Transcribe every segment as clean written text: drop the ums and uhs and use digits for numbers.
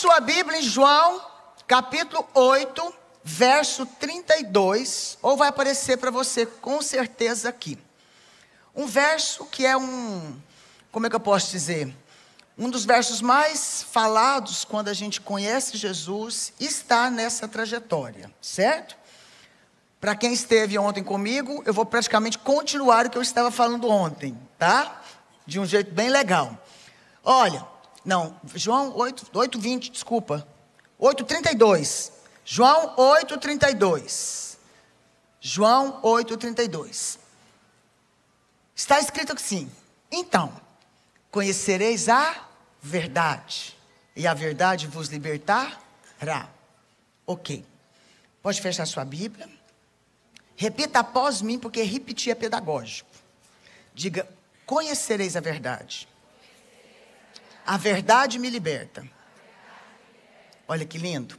sua Bíblia em João, capítulo 8, verso 32, ou vai aparecer para você com certeza aqui. Um verso que é como é que eu posso dizer? Um dos versos mais falados quando a gente conhece Jesus está nessa trajetória, certo? Para quem esteve ontem comigo, eu vou praticamente continuar o que eu estava falando ontem, tá? De um jeito bem legal. Olha, não, João 8:20, desculpa. 8:32. João 8:32. João 8:32. Está escrito assim: então, conhecereis a verdade, e a verdade vos libertará. Ok. Pode fechar sua Bíblia. Repita após mim, porque repetir é pedagógico. Diga: conhecereis a verdade. A verdade me liberta. Olha que lindo.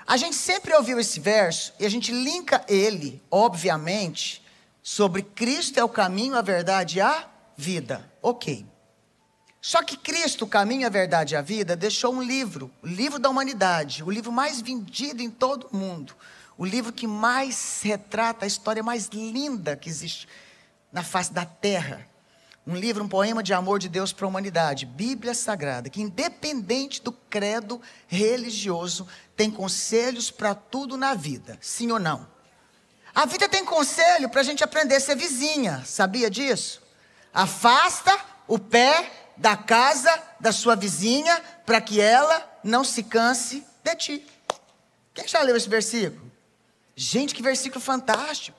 A gente sempre ouviu esse verso e a gente linka ele, obviamente, sobre Cristo é o caminho, a verdade e a vida. Ok. Só que Cristo, o caminho, a verdade e a vida, deixou um livro, o livro da humanidade, o livro mais vendido em todo o mundo, o livro que mais retrata a história mais linda que existe na face da terra. Um livro, um poema de amor de Deus para a humanidade, Bíblia Sagrada, que independente do credo religioso, tem conselhos para tudo na vida, sim ou não? A vida tem conselho para a gente aprender a ser vizinha, sabia disso? Afasta o pé da casa da sua vizinha, para que ela não se canse de ti. Quem já leu esse versículo? Gente, que versículo fantástico.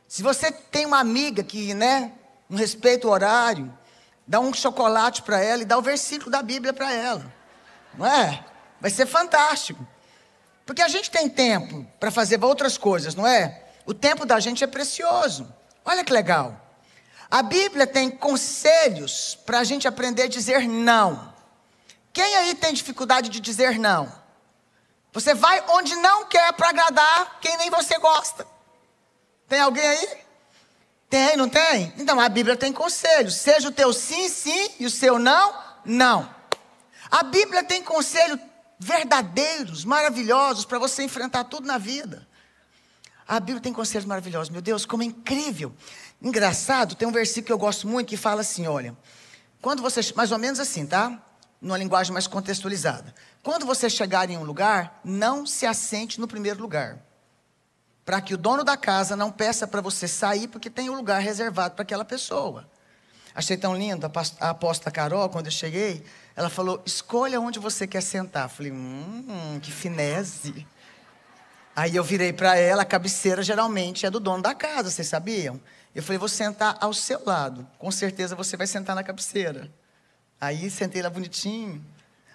Se você tem uma amiga que, não respeita o horário, dá um chocolate para ela e dá o versículo da Bíblia para ela. Não é? Vai ser fantástico. Porque a gente tem tempo para fazer outras coisas, não é? O tempo da gente é precioso. Olha que legal. A Bíblia tem conselhos para a gente aprender a dizer não. Quem aí tem dificuldade de dizer não? Você vai onde não quer para agradar quem nem você gosta. Tem alguém aí? Tem, não tem? Então a Bíblia tem conselhos. Seja o teu sim, sim, e o seu não, não. A Bíblia tem conselhos verdadeiros, maravilhosos, para você enfrentar tudo na vida. A Bíblia tem conselhos maravilhosos. Meu Deus, como é incrível. Engraçado, tem um versículo que eu gosto muito que fala assim, olha. Quando você, mais ou menos assim, tá? Numa linguagem mais contextualizada. Quando você chegar em um lugar, não se assente no primeiro lugar. Para que o dono da casa não peça para você sair, porque tem um lugar reservado para aquela pessoa. Achei tão lindo, a apóstola Carol, quando eu cheguei, ela falou, escolha onde você quer sentar. Falei, que finese. Aí eu virei para ela, a cabeceira geralmente é do dono da casa, vocês sabiam? Eu falei, vou sentar ao seu lado, com certeza você vai sentar na cabeceira. Aí sentei lá bonitinho.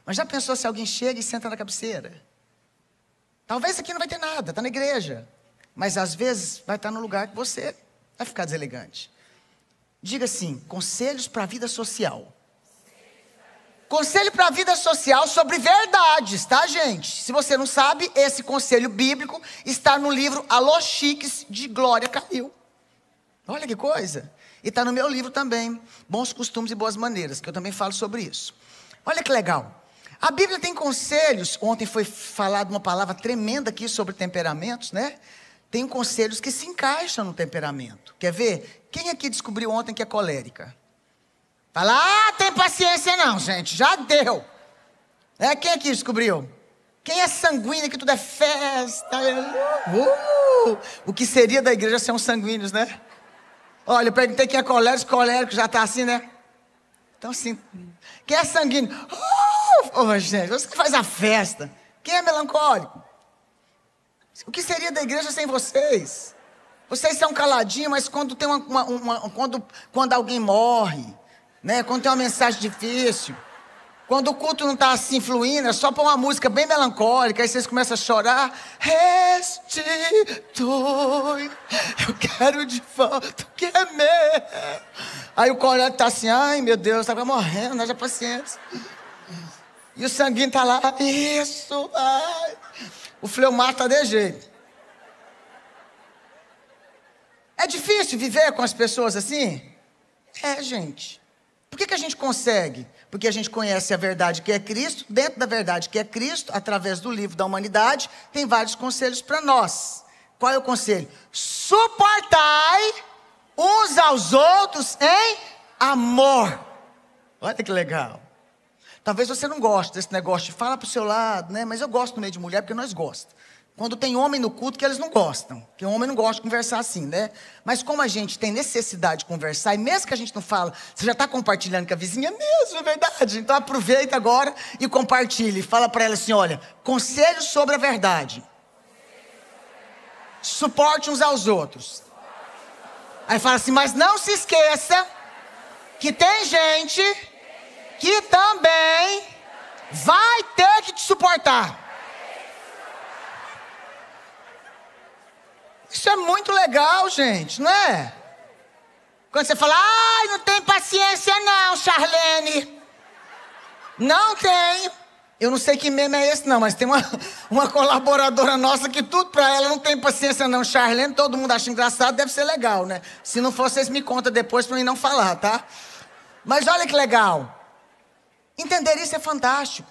Mas já pensou se alguém chega e senta na cabeceira? Talvez aqui não vai ter nada, está na igreja. Mas às vezes vai estar no lugar que você vai ficar deselegante. Diga assim, conselhos para a vida social. Conselho para a vida social sobre verdades, tá, gente? Se você não sabe, esse conselho bíblico está no livro Alô Chiques, de Glória Calil. Olha que coisa. E está no meu livro também, Bons Costumes e Boas Maneiras, que eu também falo sobre isso. Olha que legal. A Bíblia tem conselhos. Ontem foi falado uma palavra tremenda aqui sobre temperamentos, né? Tem conselhos que se encaixam no temperamento. Quer ver? Quem aqui descobriu ontem que é colérica? Fala, tem paciência não, gente, já deu. Quem aqui descobriu? Quem é sanguíneo, que tudo é festa? O que seria da igreja ser uns sanguíneos, né? Olha, eu perguntei quem é colérico já está assim, né? Então assim, quem é sanguíneo? Gente, você que faz a festa. Quem é melancólico? O que seria da igreja sem vocês? Vocês são caladinhos, mas quando tem quando alguém morre, né? Quando tem uma mensagem difícil, quando o culto não está assim fluindo, é só pôr uma música bem melancólica, aí vocês começam a chorar. Restitui, eu quero de volta o que é meu. Aí o colérico está assim, ai meu Deus, está morrendo, haja paciência. E o sanguíneo está lá, isso, ai. O fleumático está de jeito. É difícil viver com as pessoas assim? É, gente. Por que a gente consegue? Porque a gente conhece a verdade que é Cristo. Dentro da verdade que é Cristo, através do livro da humanidade, tem vários conselhos para nós. Qual é o conselho? Suportai uns aos outros em amor. Olha que legal. Talvez você não goste desse negócio de falar para o seu lado, né? Mas eu gosto no meio de mulher porque nós gostamos. Quando tem homem no culto que eles não gostam. Porque o homem não gosta de conversar assim, né? Mas como a gente tem necessidade de conversar, e mesmo que a gente não fala, você já está compartilhando com a vizinha mesmo, é verdade. Então aproveita agora e compartilhe. Fala para ela assim, olha, conselhos sobre a verdade. Suporte uns aos outros. Aí fala assim, mas não se esqueça que tem gente que também vai ter que te suportar. Isso é muito legal, gente, não é? Quando você fala, ai, não tem paciência não, Charlene. Não tenho. Eu não sei que meme é esse não, mas tem uma colaboradora nossa que tudo pra ela não tem paciência não, Charlene. Todo mundo acha engraçado, deve ser legal, né? Se não for, vocês me contam depois pra mim não falar, tá? Mas olha que legal. Entender isso é fantástico.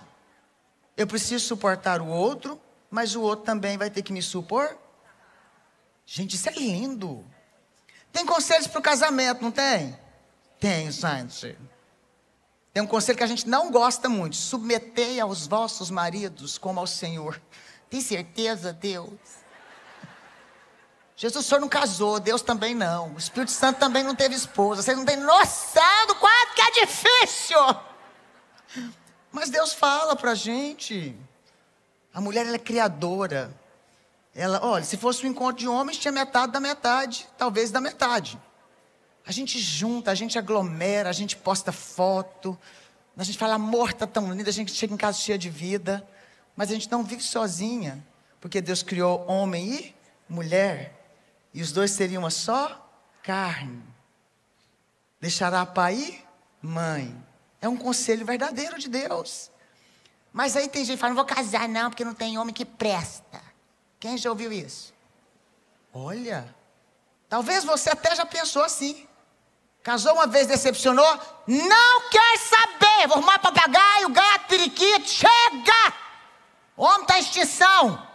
Eu preciso suportar o outro, mas o outro também vai ter que me supor. Gente, isso é lindo. Tem conselhos para o casamento, não tem? Tem, gente. Tem um conselho que a gente não gosta muito. Submetei aos vossos maridos como ao Senhor. Tem certeza, Deus? Jesus, o Senhor não casou, Deus também não. O Espírito Santo também não teve esposa. Vocês não têm noção do quanto que é difícil. Mas Deus fala pra gente. A mulher, ela é criadora. Ela, olha, se fosse um encontro de homens, tinha metade da metade, talvez da metade. A gente junta, a gente aglomera, a gente posta foto. A gente fala, amor, tá tão lindo, a gente chega em casa cheia de vida. Mas a gente não vive sozinha. Porque Deus criou homem e mulher. E os dois seriam uma só carne. Deixará pai e mãe. É um conselho verdadeiro de Deus. Mas aí tem gente que fala, não vou casar não, porque não tem homem que presta. Quem já ouviu isso? Olha, talvez você até já pensou assim. Casou uma vez, decepcionou, não quer saber. Vou arrumar papagaio, gato, periquito, chega! O homem está em extinção.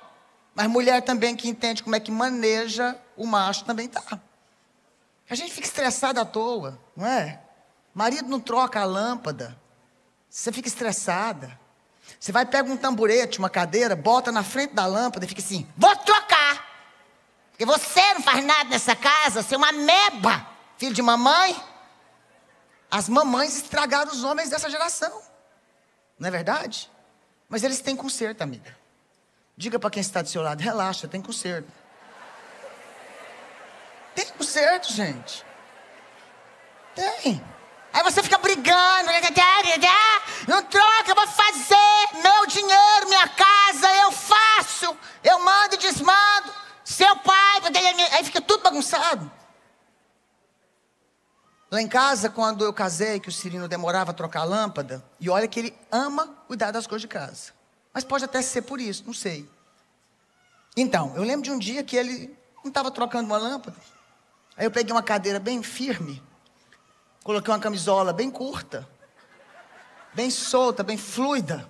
Mas mulher também que entende como é que maneja o macho também está. A gente fica estressado à toa, não é? Marido não troca a lâmpada. Você fica estressada. Você vai, pega um tamborete, uma cadeira, bota na frente da lâmpada e fica assim, vou trocar. Porque você não faz nada nessa casa, você é uma ameba. Filho de mamãe. As mamães estragaram os homens dessa geração. Não é verdade? Mas eles têm conserto, amiga. Diga para quem está do seu lado, relaxa, tem conserto. Tem conserto, gente. Tem. Aí você fica brigando, não troca, eu vou fazer, meu dinheiro, minha casa, eu faço, eu mando e desmando, seu pai, aí fica tudo bagunçado. Lá em casa, quando eu casei, que o Cirino demorava a trocar a lâmpada, e olha que ele ama cuidar das coisas de casa, mas pode até ser por isso, não sei. Então, eu lembro de um dia que ele não estava trocando uma lâmpada, aí eu peguei uma cadeira bem firme, coloquei uma camisola bem curta, bem solta, bem fluida,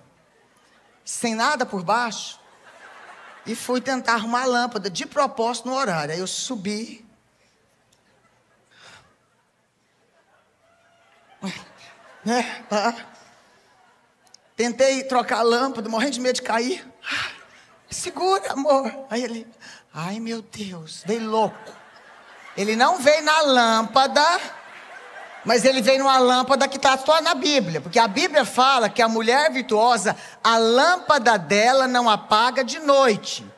sem nada por baixo, e fui tentar arrumar a lâmpada de propósito no horário. Aí eu subi, né? Tentei trocar a lâmpada, morrendo de medo de cair. Segura, amor. Aí ele, ai meu Deus, veio louco. Ele não veio na lâmpada, mas ele veio numa lâmpada que está só na Bíblia. Porque a Bíblia fala que a mulher virtuosa, a lâmpada dela não apaga de noite.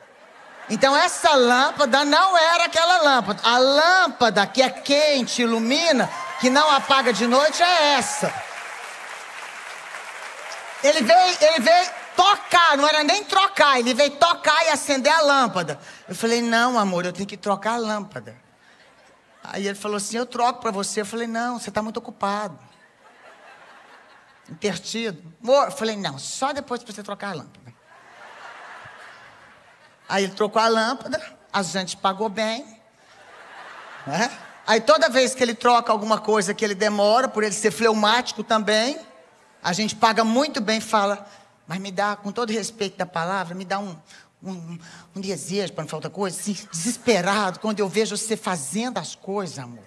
Então essa lâmpada não era aquela lâmpada. A lâmpada que é quente, ilumina, que não apaga de noite é essa. Ele veio tocar, não era nem trocar. Ele veio tocar e acender a lâmpada. Eu falei, não amor, eu tenho que trocar a lâmpada. Aí ele falou assim, eu troco para você. Eu falei, não, você está muito ocupado. Intertido. Amor, eu falei, não, só depois para você trocar a lâmpada. Aí ele trocou a lâmpada, a gente pagou bem. Né? Aí toda vez que ele troca alguma coisa que ele demora, por ele ser fleumático também, a gente paga muito bem e fala, mas me dá, com todo respeito da palavra, me dá um desejo, para não falar outra coisa, assim, desesperado, quando eu vejo você fazendo as coisas, amor.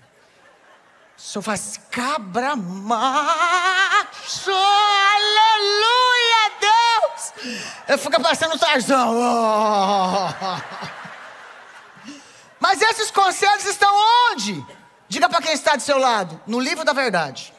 O senhor faz cabra macho, aleluia, Deus. Eu fico passando o Tarzão. Mas esses conselhos estão onde? Diga para quem está do seu lado, no livro da verdade.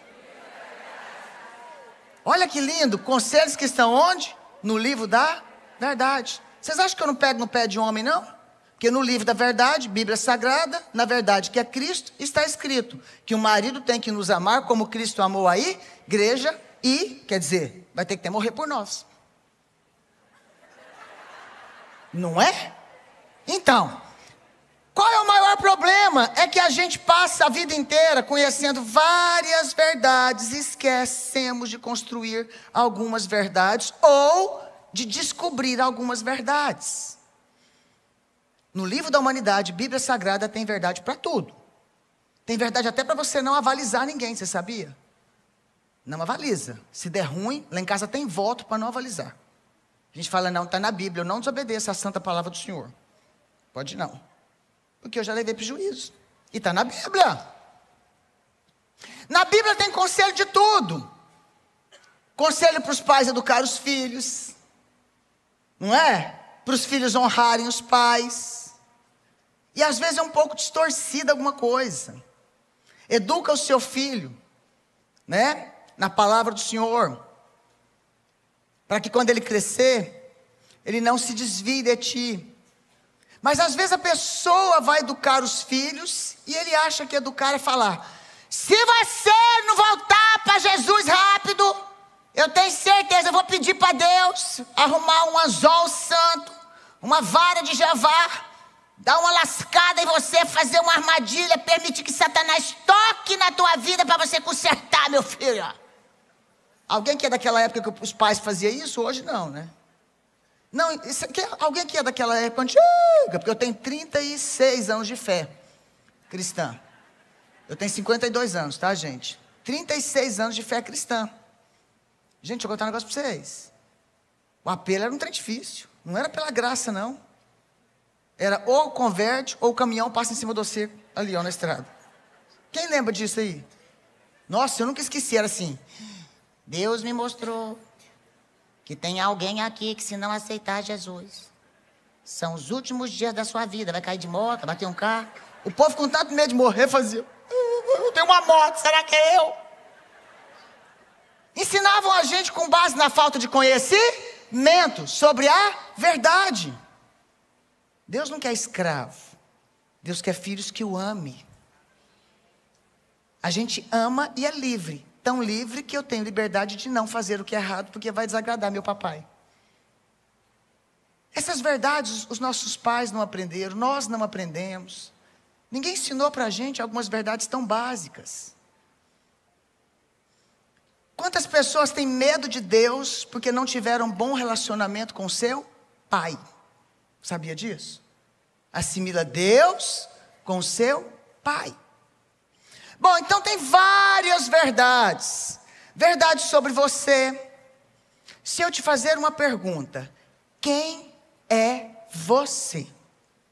Olha que lindo, conselhos que estão onde? No livro da verdade. Vocês acham que eu não pego no pé de homem, não? Porque no livro da verdade, Bíblia Sagrada, na verdade que é Cristo, está escrito que o marido tem que nos amar como Cristo amou a igreja e, quer dizer, vai ter que morrer por nós. Não é? Então, qual é o maior problema? É que a gente passa a vida inteira conhecendo várias verdades e esquecemos de construir algumas verdades ou de descobrir algumas verdades. No livro da humanidade, Bíblia Sagrada tem verdade para tudo. Tem verdade até para você não avalizar ninguém, você sabia? Não avaliza. Se der ruim, lá em casa tem voto para não avalizar. A gente fala, não, está na Bíblia, eu não desobedeço a santa palavra do Senhor. Pode não. Porque eu já levei prejuízo. E está na Bíblia. Na Bíblia tem conselho de tudo. Conselho para os pais educar os filhos. Não é? Para os filhos honrarem os pais. E às vezes é um pouco distorcida alguma coisa. Educa o seu filho, né? Na palavra do Senhor. Para que quando ele crescer, ele não se desvie de ti. Mas às vezes a pessoa vai educar os filhos e ele acha que educar é falar: se você não voltar para Jesus rápido, eu tenho certeza, eu vou pedir para Deus arrumar um anzol santo, uma vara de javar, dar uma lascada em você, fazer uma armadilha, permitir que Satanás toque na tua vida para você consertar, meu filho. Alguém que é daquela época que os pais faziam isso? Hoje não, né? Não, alguém que é daquela época antiga, porque eu tenho 36 anos de fé cristã. Eu tenho 52 anos, tá, gente? 36 anos de fé cristã. Gente, deixa eu contar um negócio para vocês. O apelo era um trem difícil. Não era pela graça, não. Era ou converte, ou o caminhão passa em cima de você, ali, ó, na estrada. Quem lembra disso aí? Nossa, eu nunca esqueci, era assim. Deus me mostrou que tem alguém aqui que, se não aceitar Jesus, são os últimos dias da sua vida. Vai cair de moto, vai bater um carro. O povo com tanto medo de morrer fazia: eu tenho uma moto, será que é eu? Ensinavam a gente com base na falta de conhecimento sobre a verdade. Deus não quer escravo. Deus quer filhos que o ame. A gente ama e é livre. Tão livre que eu tenho liberdade de não fazer o que é errado, porque vai desagradar meu papai. Essas verdades os nossos pais não aprenderam, nós não aprendemos. Ninguém ensinou para a gente algumas verdades tão básicas. Quantas pessoas têm medo de Deus porque não tiveram bom relacionamento com seu pai? Sabia disso? Assimila Deus com seu pai. Bom, então tem várias verdades. Verdades sobre você. Se eu te fazer uma pergunta: quem é você?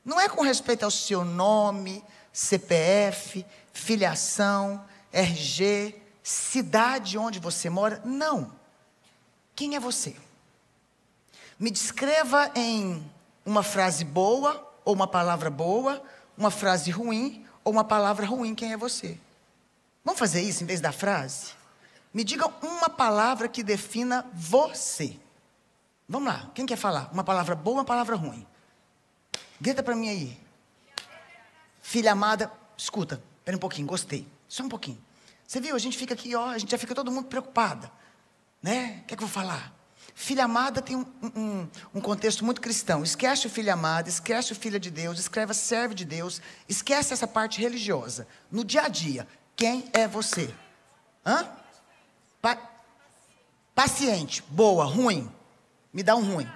Não é com respeito ao seu nome, CPF, filiação, RG, cidade onde você mora. Não. Quem é você? Me descreva em uma frase boa, ou uma palavra boa, uma frase ruim, ou uma palavra ruim, quem é você? Vamos fazer isso em vez da frase? Me diga uma palavra que defina você. Vamos lá, quem quer falar? Uma palavra boa, uma palavra ruim. Grita para mim aí. Filha amada, escuta, espera um pouquinho, gostei. Só um pouquinho. Você viu, a gente fica aqui, ó, a gente já fica todo mundo preocupada. Né? O que é que eu vou falar? Filha amada tem um contexto muito cristão. Esquece o filho amado, esquece o filho de Deus, escreva serve de Deus, esquece essa parte religiosa. No dia a dia, quem é você? Hã? Paciente, boa, ruim. Me dá um ruim.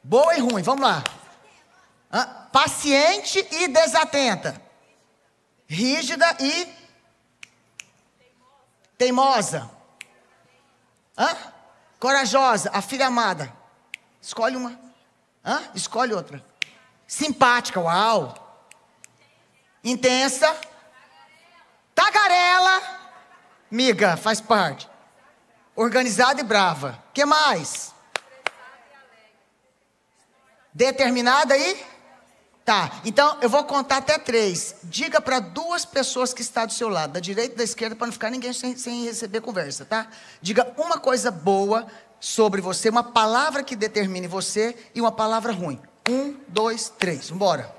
Boa e ruim, vamos lá. Hã? Paciente e desatenta. rígida e teimosa. Corajosa, a filha amada. Escolhe uma. Escolhe outra. Simpática, uau. Intensa. Tagarela. Miga, faz parte. Organizada e brava. Que mais? Determinada e? Tá, então eu vou contar até 3. Diga para 2 pessoas que estão do seu lado, da direita e da esquerda, para não ficar ninguém sem receber conversa, tá? Diga uma coisa boa sobre você, uma palavra que determine você e uma palavra ruim. 1, 2, 3, vambora.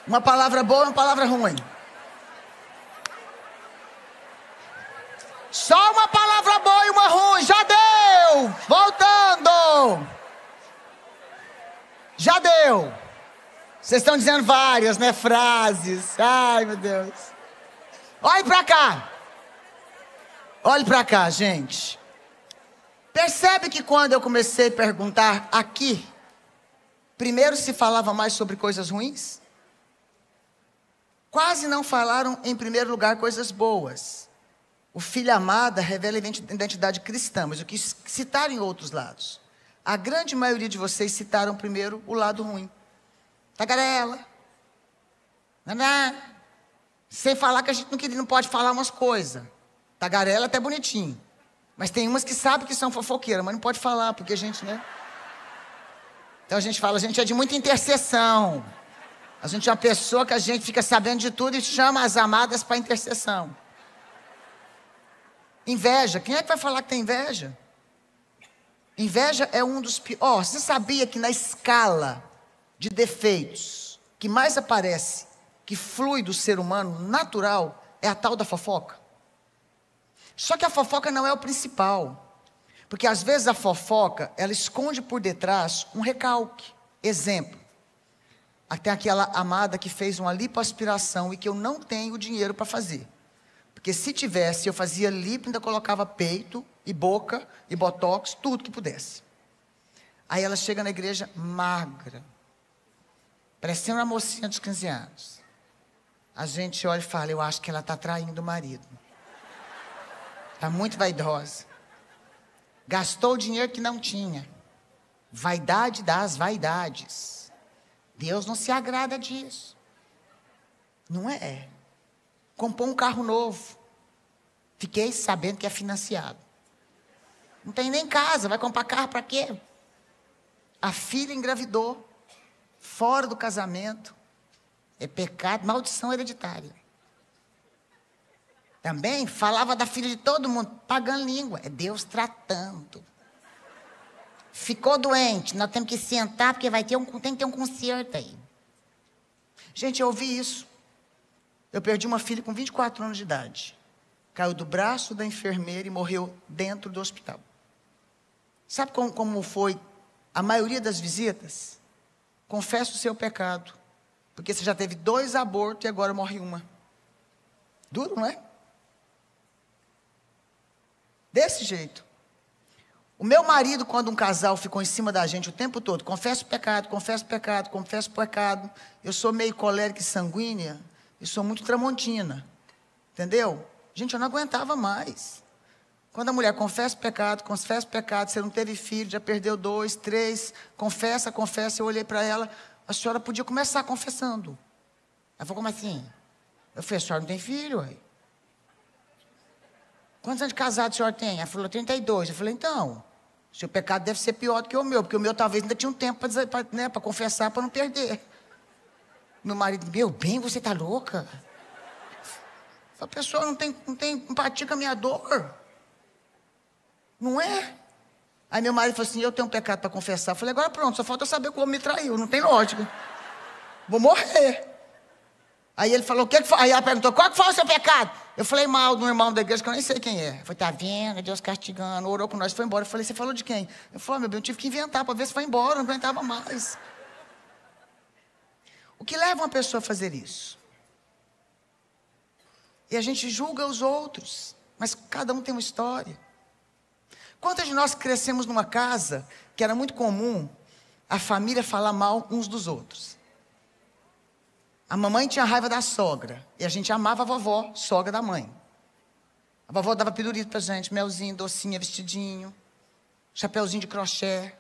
Uma palavra boa e uma palavra ruim. Só uma palavra boa e uma ruim, já deu! Voltando! Já deu. Vocês estão dizendo várias, né? Frases. Ai, meu Deus. Olhe pra cá. Olhe pra cá, gente. Percebe que quando eu comecei a perguntar aqui, primeiro se falava mais sobre coisas ruins? Quase não falaram, em primeiro lugar, coisas boas. O filho amada revela identidade cristã, mas eu quis citar em outros lados. A grande maioria de vocês citaram primeiro o lado ruim. Tagarela. Sem falar que a gente não pode falar umas coisas. Tagarela até bonitinho. Mas tem umas que sabem que são fofoqueiras, mas não pode falar, porque a gente, né? Então a gente fala, a gente é de muita intercessão. A gente é uma pessoa que a gente fica sabendo de tudo e chama as amadas para intercessão. Inveja. Quem é que vai falar que tem inveja? Inveja é um dos piores. Você sabia que na escala de defeitos que mais aparece, que flui do ser humano natural, é a tal da fofoca? Só que a fofoca não é o principal. Porque às vezes a fofoca, ela esconde por detrás um recalque. Exemplo. Até aquela amada que fez uma lipoaspiração e que eu não tenho dinheiro para fazer. Porque se tivesse, eu fazia lipo, ainda colocava peito e boca e botox, tudo que pudesse. Aí ela chega na igreja magra, parecendo uma mocinha dos 15 anos. A gente olha e fala, eu acho que ela está traindo o marido. Está muito vaidosa. Gastou o dinheiro que não tinha. Vaidade das vaidades. Deus não se agrada disso. Não é. Comprou um carro novo. Fiquei sabendo que é financiado. Não tem nem casa, vai comprar carro para quê? A filha engravidou. Fora do casamento. É pecado, maldição hereditária. Também falava da filha de todo mundo, pagando língua. É Deus tratando. Ficou doente, nós temos que sentar, porque tem que ter um conserto aí. Gente, eu ouvi isso. Eu perdi uma filha com 24 anos de idade. Caiu do braço da enfermeira e morreu dentro do hospital. Sabe como foi a maioria das visitas? Confessa o seu pecado. Porque você já teve 2 abortos e agora morre uma. Duro, não é? Desse jeito. O meu marido, quando um casal ficou em cima da gente o tempo todo, confessa o pecado, confessa o pecado, confessa o pecado. Eu sou meio colérica e sanguínea, eu sou muito tramontina. Entendeu? Gente, eu não aguentava mais. Quando a mulher confessa o pecado, você não teve filho, já perdeu 2, 3, confessa, eu olhei para ela, a senhora podia começar confessando. Ela falou, como assim? Eu falei, a senhora não tem filho, ué? Quantos anos de casado a senhora tem? Ela falou, 32. Eu falei, então, seu pecado deve ser pior do que o meu, porque o meu talvez ainda tinha um tempo para confessar, para não perder. Meu marido, meu bem, você está louca? A pessoa não tem empatia com a minha dor. Não é? Aí meu marido falou assim, eu tenho um pecado para confessar. Eu falei, agora pronto, só falta eu saber que o homem me traiu, não tem lógica. Vou morrer. Aí ele falou, o que foi? Aí ela perguntou, qual que foi o seu pecado? Eu falei mal de um irmão da igreja que eu nem sei quem é. Eu falei, tá vendo? Deus castigando, orou com nós, foi embora. Eu falei, você falou de quem? Eu falei, meu bem, eu tive que inventar para ver se foi embora, não aguentava mais. O que leva uma pessoa a fazer isso? E a gente julga os outros, mas cada um tem uma história. Quantos de nós crescemos numa casa que era muito comum a família falar mal uns dos outros? A mamãe tinha raiva da sogra. E a gente amava a vovó, sogra da mãe. A vovó dava pirulito pra gente, melzinho, docinha, vestidinho, chapeuzinho de crochê.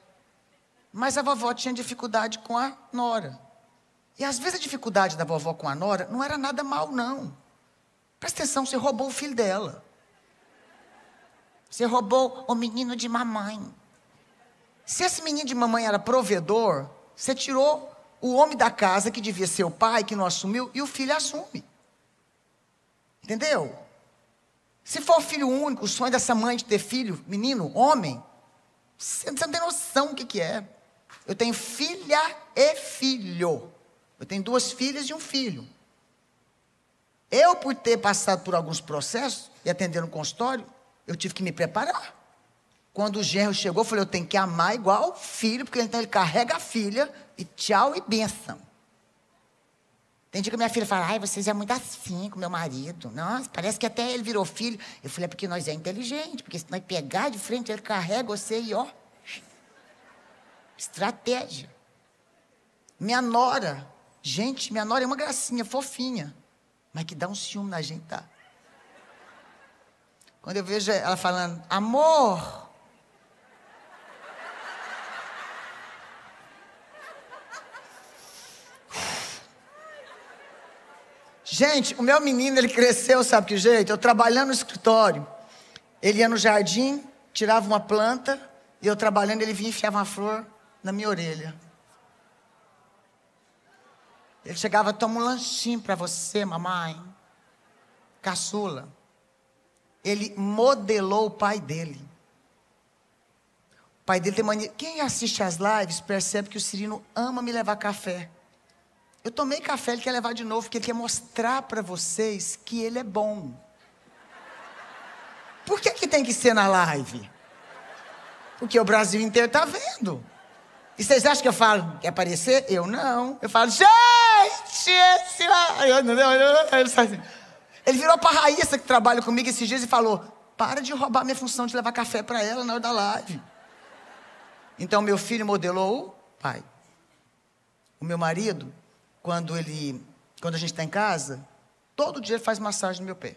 Mas a vovó tinha dificuldade com a nora. E às vezes a dificuldade da vovó com a nora não era nada mal, não. Presta atenção, você roubou o filho dela. Você roubou o menino de mamãe. Se esse menino de mamãe era provedor, você tirou o homem da casa, que devia ser o pai, que não assumiu, e o filho assume. Entendeu? Se for filho único, o sonho dessa mãe de ter filho, menino, homem, você não tem noção o que é. Eu tenho filha e filho. Eu tenho 2 filhas e um filho. Eu, por ter passado por alguns processos e atender no consultório, eu tive que me preparar. Quando o genro chegou, eu falei, eu tenho que amar igual filho, porque então ele carrega a filha e tchau e bênção. Tem dia que minha filha fala, ai, vocês é muito assim com meu marido. Nossa, parece que até ele virou filho. Eu falei, é porque nós é inteligente, porque se nós pegar de frente, ele carrega você e ó. Estratégia. Minha nora, gente, minha nora é uma gracinha, fofinha, mas que dá um ciúme na gente, tá? Quando eu vejo ela falando, amor. Gente, o meu menino, ele cresceu, sabe que jeito? Eu trabalhando no escritório, ele ia no jardim, tirava uma planta, e eu trabalhando, ele vinha e enfiava uma flor na minha orelha. Ele chegava, toma um lanchinho para você, mamãe. Caçula. Ele modelou o pai dele. O pai dele tem mania. Quem assiste às lives percebe que o Cirino ama me levar café. Eu tomei café, ele quer levar de novo, porque ele quer mostrar para vocês que ele é bom. Por que tem que ser na live? Porque o Brasil inteiro está vendo. E vocês acham que eu falo, quer aparecer? Eu não. Eu falo, gente, esse... Ele virou para a Raíssa, que trabalha comigo esses dias, e falou, para de roubar minha função de levar café para ela na hora da live. Então, meu filho modelou o pai. O meu marido, quando a gente está em casa, todo dia ele faz massagem no meu pé.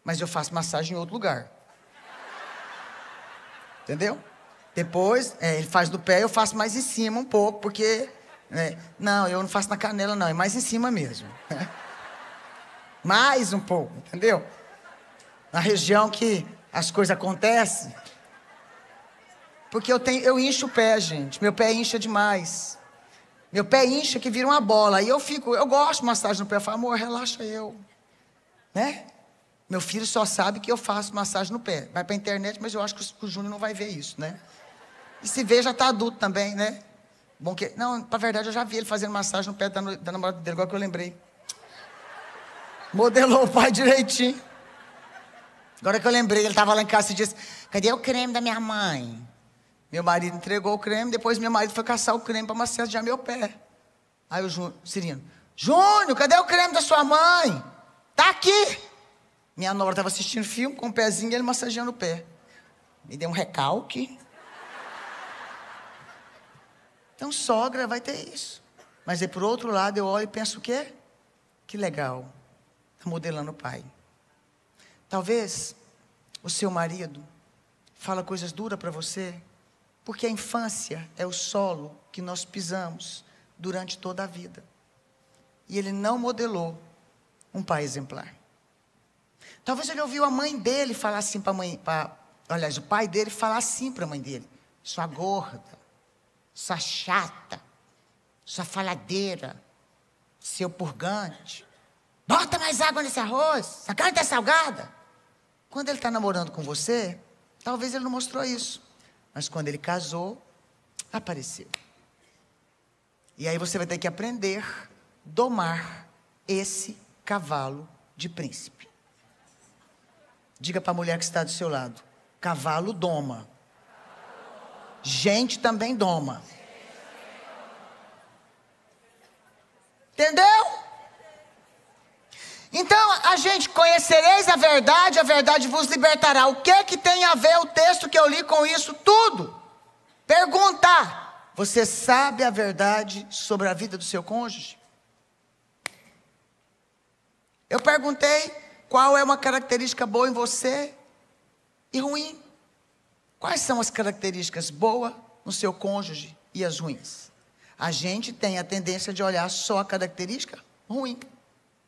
Mas eu faço massagem em outro lugar. Entendeu? Depois, ele faz do pé, eu faço mais em cima um pouco, porque... não, eu não faço na canela não, é mais em cima mesmo. Mais um pouco, entendeu? Na região que as coisas acontecem. Porque eu incho o pé, gente. Meu pé incha demais. Meu pé incha que vira uma bola. Aí eu gosto de massagem no pé. Eu falo, amor, relaxa eu. Né? Meu filho só sabe que eu faço massagem no pé. Vai pra internet, mas eu acho que o Júnior não vai ver isso, né? E se vê, já tá adulto também, né? Bom que... Não, pra verdade, eu já vi ele fazendo massagem no pé da namorada dele, agora que eu lembrei. Modelou o pai direitinho. Agora que eu lembrei, ele tava lá em casa e disse, cadê o creme da minha mãe? Meu marido entregou o creme, depois meu marido foi caçar o creme para massagear meu pé. Aí o Cirino, Júnior, cadê o creme da sua mãe? Tá aqui. Minha nora estava assistindo filme com o pezinho e ele massageando o pé. Me deu um recalque. Então, sogra vai ter isso. Mas aí, por outro lado, eu olho e penso o quê? Que legal. Está modelando o pai. Talvez o seu marido fala coisas duras para você, porque a infância é o solo que nós pisamos durante toda a vida. E ele não modelou um pai exemplar. Talvez ele ouviu a mãe dele falar assim para a mãe, aliás, o pai dele falar assim para a mãe dele: sua gorda, sua chata, sua faladeira, seu purgante, bota mais água nesse arroz, a carne está salgada. Quando ele está namorando com você, talvez ele não mostrou isso, mas quando ele casou, apareceu. E aí você vai ter que aprender a domar esse cavalo de príncipe. Diga para a mulher que está do seu lado: cavalo doma, gente também doma. Entendeu? Então, a gente, conhecereis a verdade vos libertará. O que tem a ver o texto que eu li com isso tudo? Pergunta: você sabe a verdade sobre a vida do seu cônjuge? Eu perguntei qual é uma característica boa em você e ruim. Quais são as características boas no seu cônjuge e as ruins? A gente tem a tendência de olhar só a característica ruim,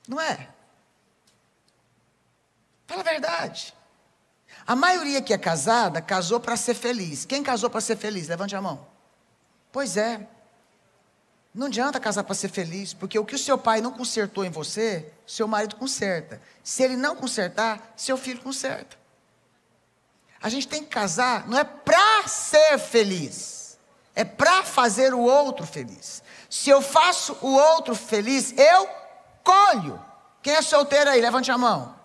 não é? Fala a verdade. A maioria que é casada, casou para ser feliz. Quem casou para ser feliz? Levante a mão. Pois é. Não adianta casar para ser feliz, porque o que o seu pai não consertou em você, seu marido conserta. Se ele não consertar, seu filho conserta. A gente tem que casar, não é para ser feliz, é para fazer o outro feliz. Se eu faço o outro feliz, eu colho. Quem é solteiro aí? Levante a mão.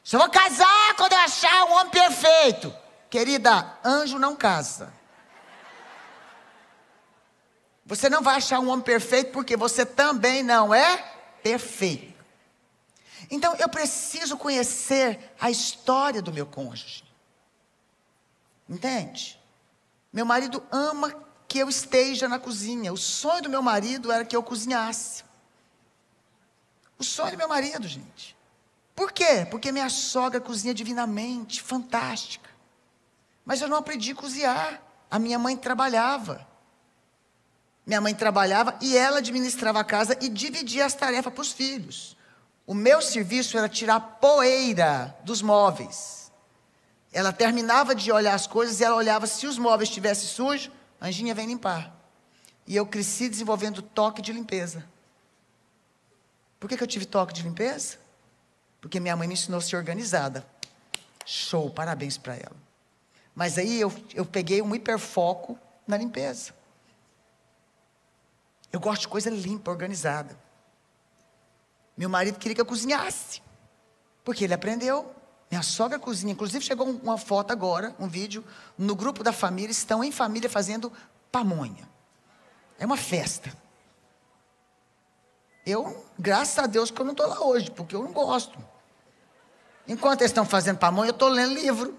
Se eu vou casar quando eu achar um homem perfeito. Querida, anjo não casa. Você não vai achar um homem perfeito porque você também não é perfeito. Então eu preciso conhecer a história do meu cônjuge. Entende? Meu marido ama que eu esteja na cozinha. O sonho do meu marido era que eu cozinhasse. O sonho do meu marido, gente. Por quê? Porque minha sogra cozinha divinamente, fantástica. Mas eu não aprendi a cozinhar. A minha mãe trabalhava. Minha mãe trabalhava e ela administrava a casa e dividia as tarefas para os filhos. O meu serviço era tirar poeira dos móveis. Ela terminava de olhar as coisas e ela olhava se os móveis estivessem sujos, a Anjinha vem limpar. E eu cresci desenvolvendo toque de limpeza. Por que eu tive toque de limpeza? Porque minha mãe me ensinou a ser organizada. Show, parabéns para ela. Mas aí eu peguei um hiperfoco na limpeza. Eu gosto de coisa limpa, organizada. Meu marido queria que eu cozinhasse. Porque ele aprendeu. Minha sogra cozinha. Inclusive chegou uma foto agora, um vídeo, no grupo da família. Estão em família fazendo pamonha. É uma festa. Eu, graças a Deus que eu não estou lá hoje, porque eu não gosto. Enquanto eles estão fazendo pamonha, eu estou lendo livro.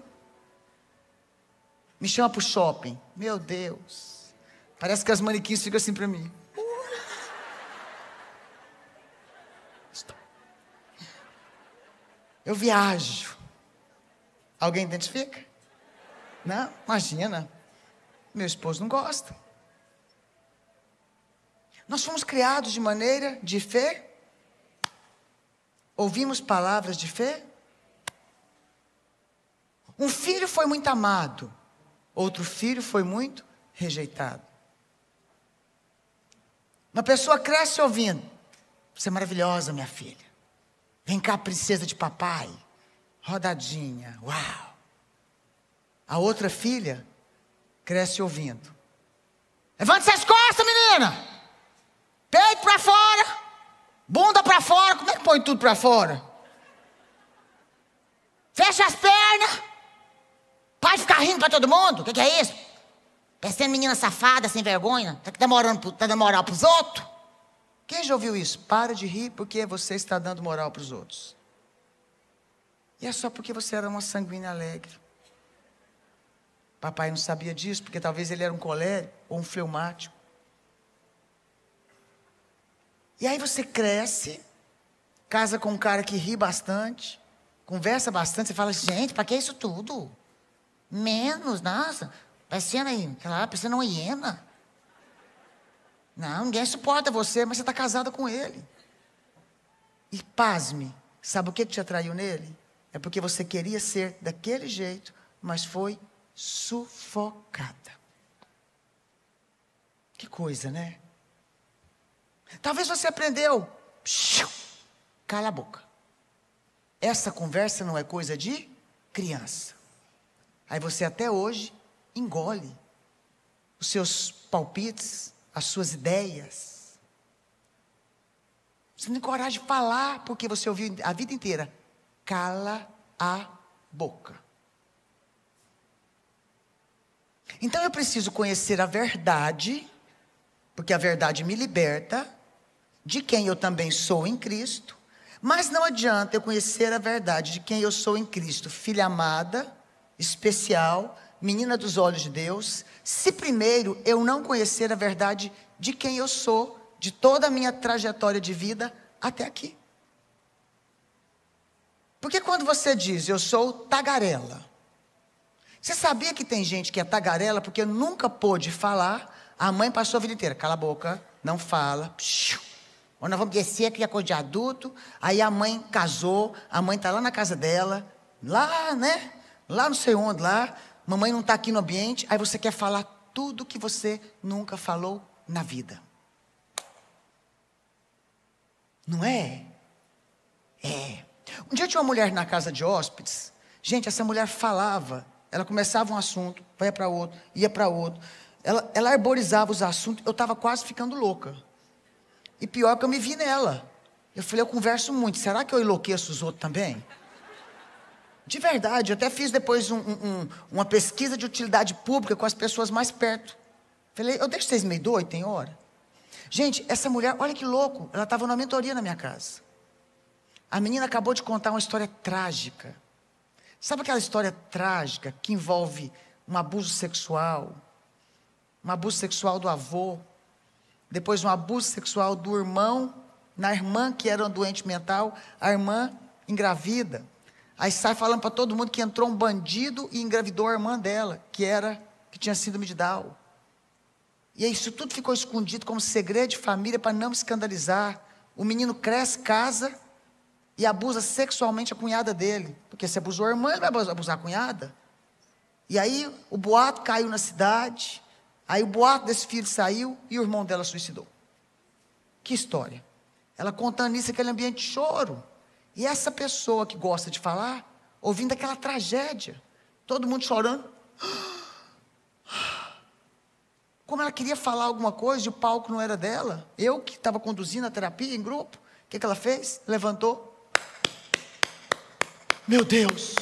Me chama para o shopping. Meu Deus. Parece que as manequins ficam assim para mim. Eu viajo. Alguém identifica? Não? Imagina. Meu esposo não gosta. Nós fomos criados de maneira de fé. Ouvimos palavras de fé. Um filho foi muito amado. Outro filho foi muito rejeitado. Uma pessoa cresce ouvindo: você é maravilhosa, minha filha. Vem cá, princesa de papai. Rodadinha, uau. A outra filha cresce ouvindo: levante essas costas, menina. Peito para fora. Bunda para fora. Como é que põe tudo para fora? Fecha as pernas. Pai ficar rindo para todo mundo. O que é isso? Parecendo menina safada, sem vergonha. Tá dando moral para os outros. Quem já ouviu isso? Para de rir porque você está dando moral para os outros. E é só porque você era uma sanguínea alegre. Papai não sabia disso, porque talvez ele era um colérico ou um fleumático. E aí você cresce, casa com um cara que ri bastante, conversa bastante, você fala: gente, para que isso tudo? Menos, nossa, parecendo uma hiena. Não, ninguém suporta você, mas você está casada com ele. E pasme, sabe o que te atraiu nele? É porque você queria ser daquele jeito, mas foi sufocada. Que coisa, né? Talvez você aprendeu. Cala a boca. Essa conversa não é coisa de criança. Aí você até hoje engole os seus palpites, as suas ideias. Você não tem coragem de falar, porque você ouviu a vida inteira: cala a boca. Então eu preciso conhecer a verdade, porque a verdade me liberta, de quem eu também sou em Cristo. Mas não adianta eu conhecer a verdade de quem eu sou em Cristo, filha amada, especial, menina dos olhos de Deus, se primeiro eu não conhecer a verdade de quem eu sou, de toda a minha trajetória de vida até aqui. Porque quando você diz, eu sou tagarela, você sabia que tem gente que é tagarela porque nunca pôde falar, a mãe passou a vida inteira, cala a boca, não fala, psiu. Ou nós vamos descer aqui a coisa de adulto, aí a mãe casou, a mãe está lá na casa dela, lá, né? Lá não sei onde, lá, mamãe não está aqui no ambiente, aí você quer falar tudo que você nunca falou na vida. Não é? É. Um dia tinha uma mulher na casa de hóspedes, gente, essa mulher falava, ela começava um assunto, ia para outro, ia para outro, ela arborizava os assuntos, eu estava quase ficando louca. E pior que eu me vi nela. Eu falei, eu converso muito, será que eu enlouqueço os outros também? De verdade, eu até fiz depois uma pesquisa de utilidade pública com as pessoas mais perto. Falei, eu deixo vocês meio doidos, tem hora? Gente, essa mulher, olha que louco, ela estava numa mentoria na minha casa. A menina acabou de contar uma história trágica. Sabe aquela história trágica que envolve um abuso sexual do avô, depois um abuso sexual do irmão, na irmã que era uma doente mental, a irmã engravida. Aí sai falando para todo mundo que entrou um bandido e engravidou a irmã dela, que tinha síndrome de Down. E aí isso tudo ficou escondido como segredo de família para não me escandalizar. O menino cresce, casa e abusa sexualmente a cunhada dele. Porque se abusou a irmã, ele vai abusar a cunhada. E aí o boato caiu na cidade. Aí o boato desse filho saiu e o irmão dela suicidou. Que história. Ela contando isso, aquele ambiente de choro. E essa pessoa que gosta de falar, ouvindo aquela tragédia. Todo mundo chorando. Como ela queria falar alguma coisa e o palco não era dela. Eu que estava conduzindo a terapia em grupo. O que ela fez? Levantou. Meu Deus.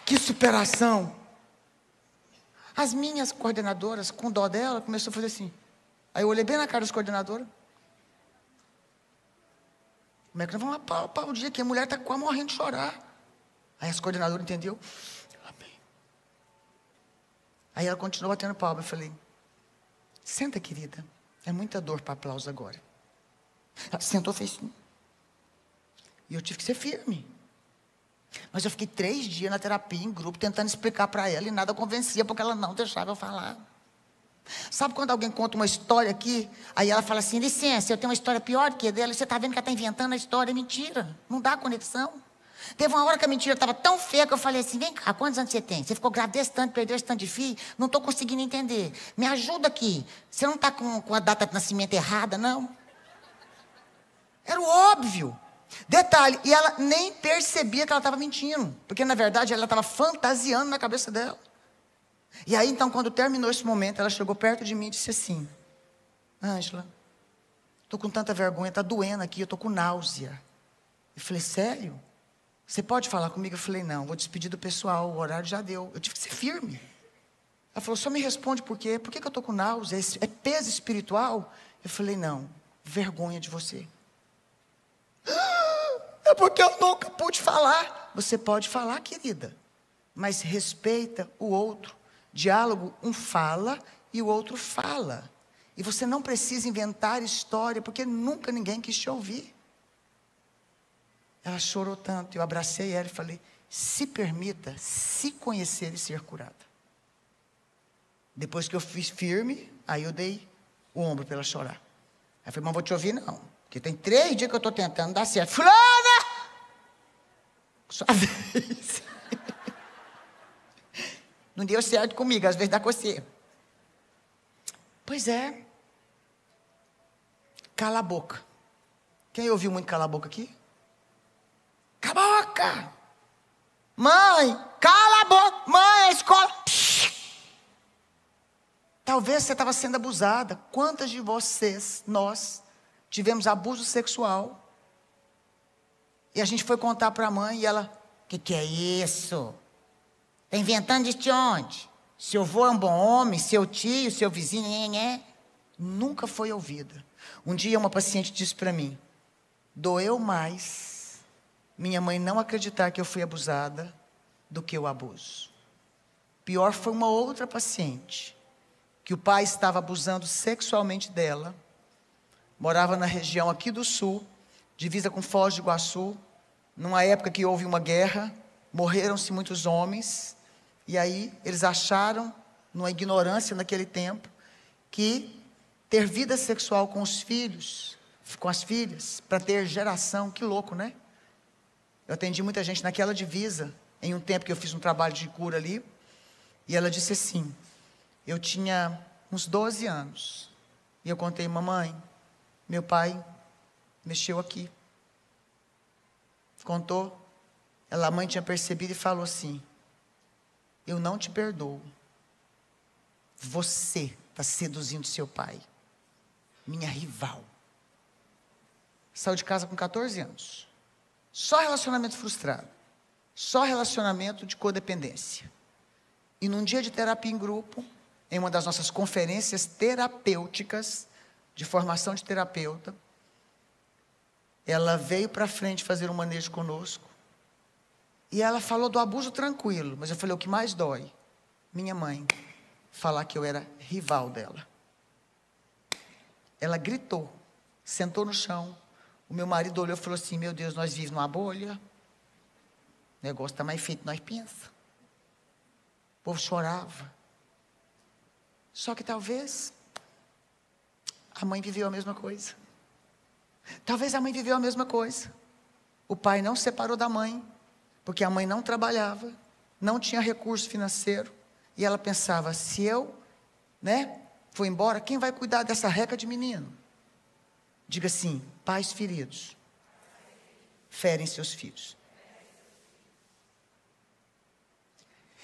Que superação. As minhas coordenadoras, com dó dela, começou a fazer assim. Aí eu olhei bem na cara das coordenadoras. Como é que nós vamos para o dia que a mulher está quase morrendo de chorar? Aí as coordenadoras entenderam. Amém. Aí ela continuou batendo palma. Eu falei, senta, querida. É muita dor para aplauso agora. Ela sentou e fez assim. E eu tive que ser firme. Mas eu fiquei 3 dias na terapia, em grupo, tentando explicar para ela, e nada convencia, porque ela não deixava eu falar. Sabe quando alguém conta uma história aqui, aí ela fala assim, licença, eu tenho uma história pior que a dela, e você está vendo que ela está inventando a história, é mentira, não dá conexão. Teve uma hora que a mentira estava tão feia, que eu falei assim, vem cá, quantos anos você tem? Você ficou grávida desse tanto, perdeu esse tanto de filho? Não estou conseguindo entender, me ajuda aqui, você não está com a data de nascimento errada, não? Era o óbvio. Detalhe, e ela nem percebia que ela estava mentindo, porque na verdade ela estava fantasiando na cabeça dela. E aí então, quando terminou esse momento, ela chegou perto de mim e disse assim, Ângela, estou com tanta vergonha, está doendo aqui, eu estou com náusea. Eu falei, sério? Você pode falar comigo? Eu falei, não, vou despedir do pessoal, o horário já deu. Eu tive que ser firme. Ela falou, só me responde por quê? Por que eu estou com náusea? É peso espiritual? Eu falei, não, vergonha de você. É porque eu nunca pude falar. Você pode falar, querida, mas respeita o outro. Diálogo, um fala e o outro fala. E você não precisa inventar história, porque nunca ninguém quis te ouvir. Ela chorou tanto, eu abracei ela e falei, se permita se conhecer e ser curada. Depois que eu fiz firme, aí eu dei o ombro para ela chorar. Aí eu falei, mas vou te ouvir não, porque tem 3 dias que eu estou tentando dar certo. Fulana! Sua vez. Não deu certo comigo, às vezes dá com você. Pois é. Cala a boca. Quem ouviu muito cala a boca aqui? Cala a boca! Mãe, cala a boca! Mãe, a escola... Psh! Talvez você estava sendo abusada. Quantas de vocês, nós, tivemos abuso sexual? E a gente foi contar para a mãe e ela... Que é isso? Está inventando isso de onde? Seu avô é um bom homem, seu tio, seu vizinho, nunca foi ouvida. Um dia uma paciente disse para mim, doeu mais minha mãe não acreditar que eu fui abusada do que o abuso. Pior foi uma outra paciente, que o pai estava abusando sexualmente dela, morava na região aqui do sul, divisa com Foz do Iguaçu, numa época que houve uma guerra, morreram-se muitos homens, e aí eles acharam, numa ignorância naquele tempo, que ter vida sexual com os filhos, com as filhas, para ter geração, que louco, né? Eu atendi muita gente naquela divisa, em um tempo que eu fiz um trabalho de cura ali, e ela disse assim, eu tinha uns 12 anos, e eu contei, mamãe, meu pai mexeu aqui. Contou, a mãe tinha percebido e falou assim, eu não te perdoo. Você está seduzindo seu pai, minha rival. Saiu de casa com 14 anos. Só relacionamento frustrado. Só relacionamento de codependência. E num dia de terapia em grupo, em uma das nossas conferências terapêuticas, de formação de terapeuta, ela veio para frente fazer um manejo conosco. E ela falou do abuso tranquilo, mas eu falei, o que mais dói? Minha mãe falar que eu era rival dela. Ela gritou, sentou no chão. O meu marido olhou e falou assim, meu Deus, nós vivemos numa bolha. O negócio está mais feito do que nós pensamos. O povo chorava. Só que talvez a mãe viveu a mesma coisa. Talvez a mãe viveu a mesma coisa. O pai não separou da mãe, porque a mãe não trabalhava, não tinha recurso financeiro, e ela pensava, se eu, for embora, quem vai cuidar dessa reca de menino? Diga assim, pais feridos, ferem seus filhos.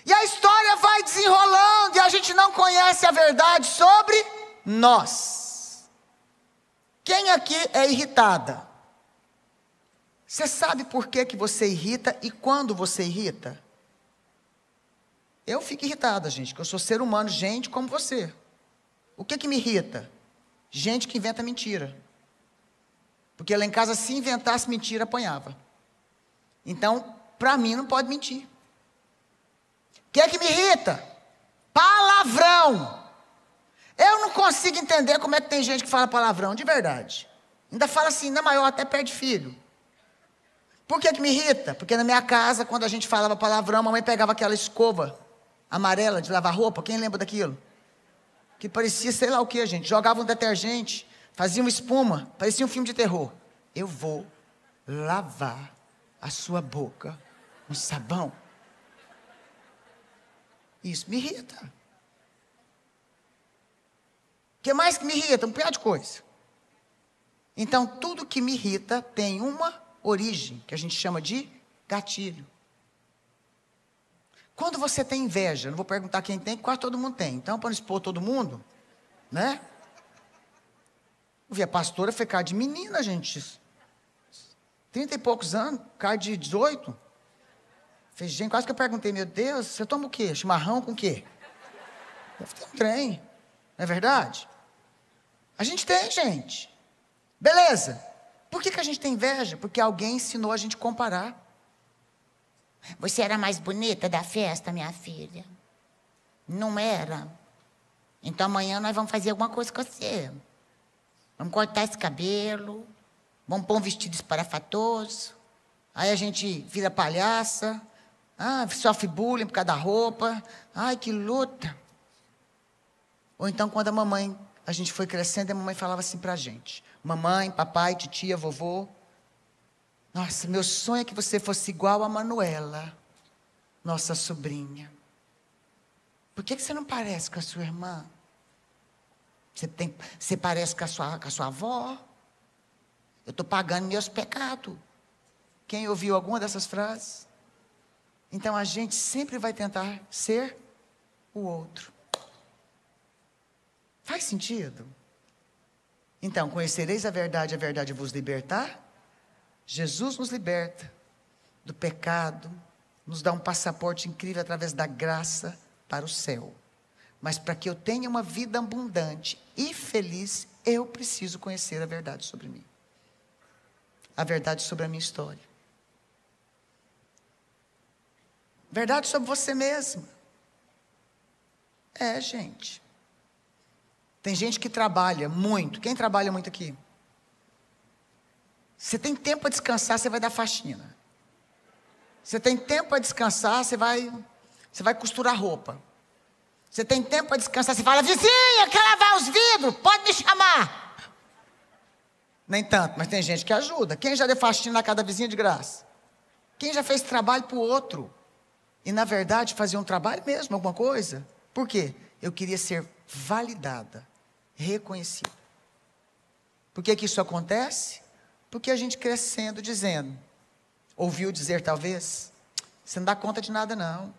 E a história vai desenrolando, e a gente não conhece a verdade sobre nós. Quem aqui é irritada? Você sabe por que você irrita e quando você irrita? Eu fico irritada, gente, porque eu sou ser humano, gente como você. O que me irrita? Gente que inventa mentira. Porque lá em casa, se inventasse mentira, apanhava. Então, para mim, não pode mentir. O que me irrita? Palavrão. Eu não consigo entender como é que tem gente que fala palavrão, de verdade. Ainda fala assim, ainda maior, até perde filho. Por que me irrita? Porque na minha casa, quando a gente falava palavrão, a mamãe pegava aquela escova amarela de lavar roupa, quem lembra daquilo? Que parecia sei lá o que, gente. Jogava um detergente, fazia uma espuma, parecia um filme de terror. Eu vou lavar a sua boca com sabão. Isso me irrita. O que mais que me irrita? Um punhado de coisa. Então, tudo que me irrita tem uma origem, que a gente chama de gatilho. Quando você tem inveja, não vou perguntar quem tem, quase todo mundo tem. Então, para não expor todo mundo, né? Eu vi a pastora, foi cara de menina, gente. 30 e poucos anos, cara de 18. Fez gente, quase que eu perguntei, meu Deus, você toma o quê? Chimarrão com o quê? Deve ter um trem, não é verdade? A gente tem, gente. Beleza. Por que a gente tem inveja? Porque alguém ensinou a gente a comparar. Você era mais bonita da festa, minha filha? Não era. Então amanhã nós vamos fazer alguma coisa com você. Vamos cortar esse cabelo. Vamos pôr um vestido esparafatoso. Aí a gente vira palhaça. Sofre bullying por causa da roupa. Ai, que luta. Ou então quando a gente foi crescendo, a mamãe falava assim pra gente. Mamãe, papai, titia, vovô. Nossa, meu sonho é que você fosse igual a Manuela, nossa sobrinha. Por que você não parece com a sua irmã? Você parece com a sua avó? Eu estou pagando meus pecados. Quem ouviu alguma dessas frases? Então a gente sempre vai tentar ser o outro. Faz sentido? Então, conhecereis a verdade vos libertar? Jesus nos liberta do pecado, nos dá um passaporte incrível através da graça para o céu. Mas para que eu tenha uma vida abundante e feliz, eu preciso conhecer a verdade sobre mim. A verdade sobre a minha história. Verdade sobre você mesmo. Gente. Tem gente que trabalha muito. Quem trabalha muito aqui? Você tem tempo para descansar, você vai dar faxina. Você tem tempo para descansar, você vai costurar roupa. Você tem tempo para descansar, você fala, vizinha, quer lavar os vidros? Pode me chamar. Nem tanto, mas tem gente que ajuda. Quem já deu faxina na casa da vizinha de graça? Quem já fez trabalho para o outro? E na verdade fazia um trabalho mesmo, alguma coisa. Por quê? Eu queria ser validada, reconhecida. Por que isso acontece? Porque a gente crescendo dizendo, ouviu dizer talvez, você não dá conta de nada não.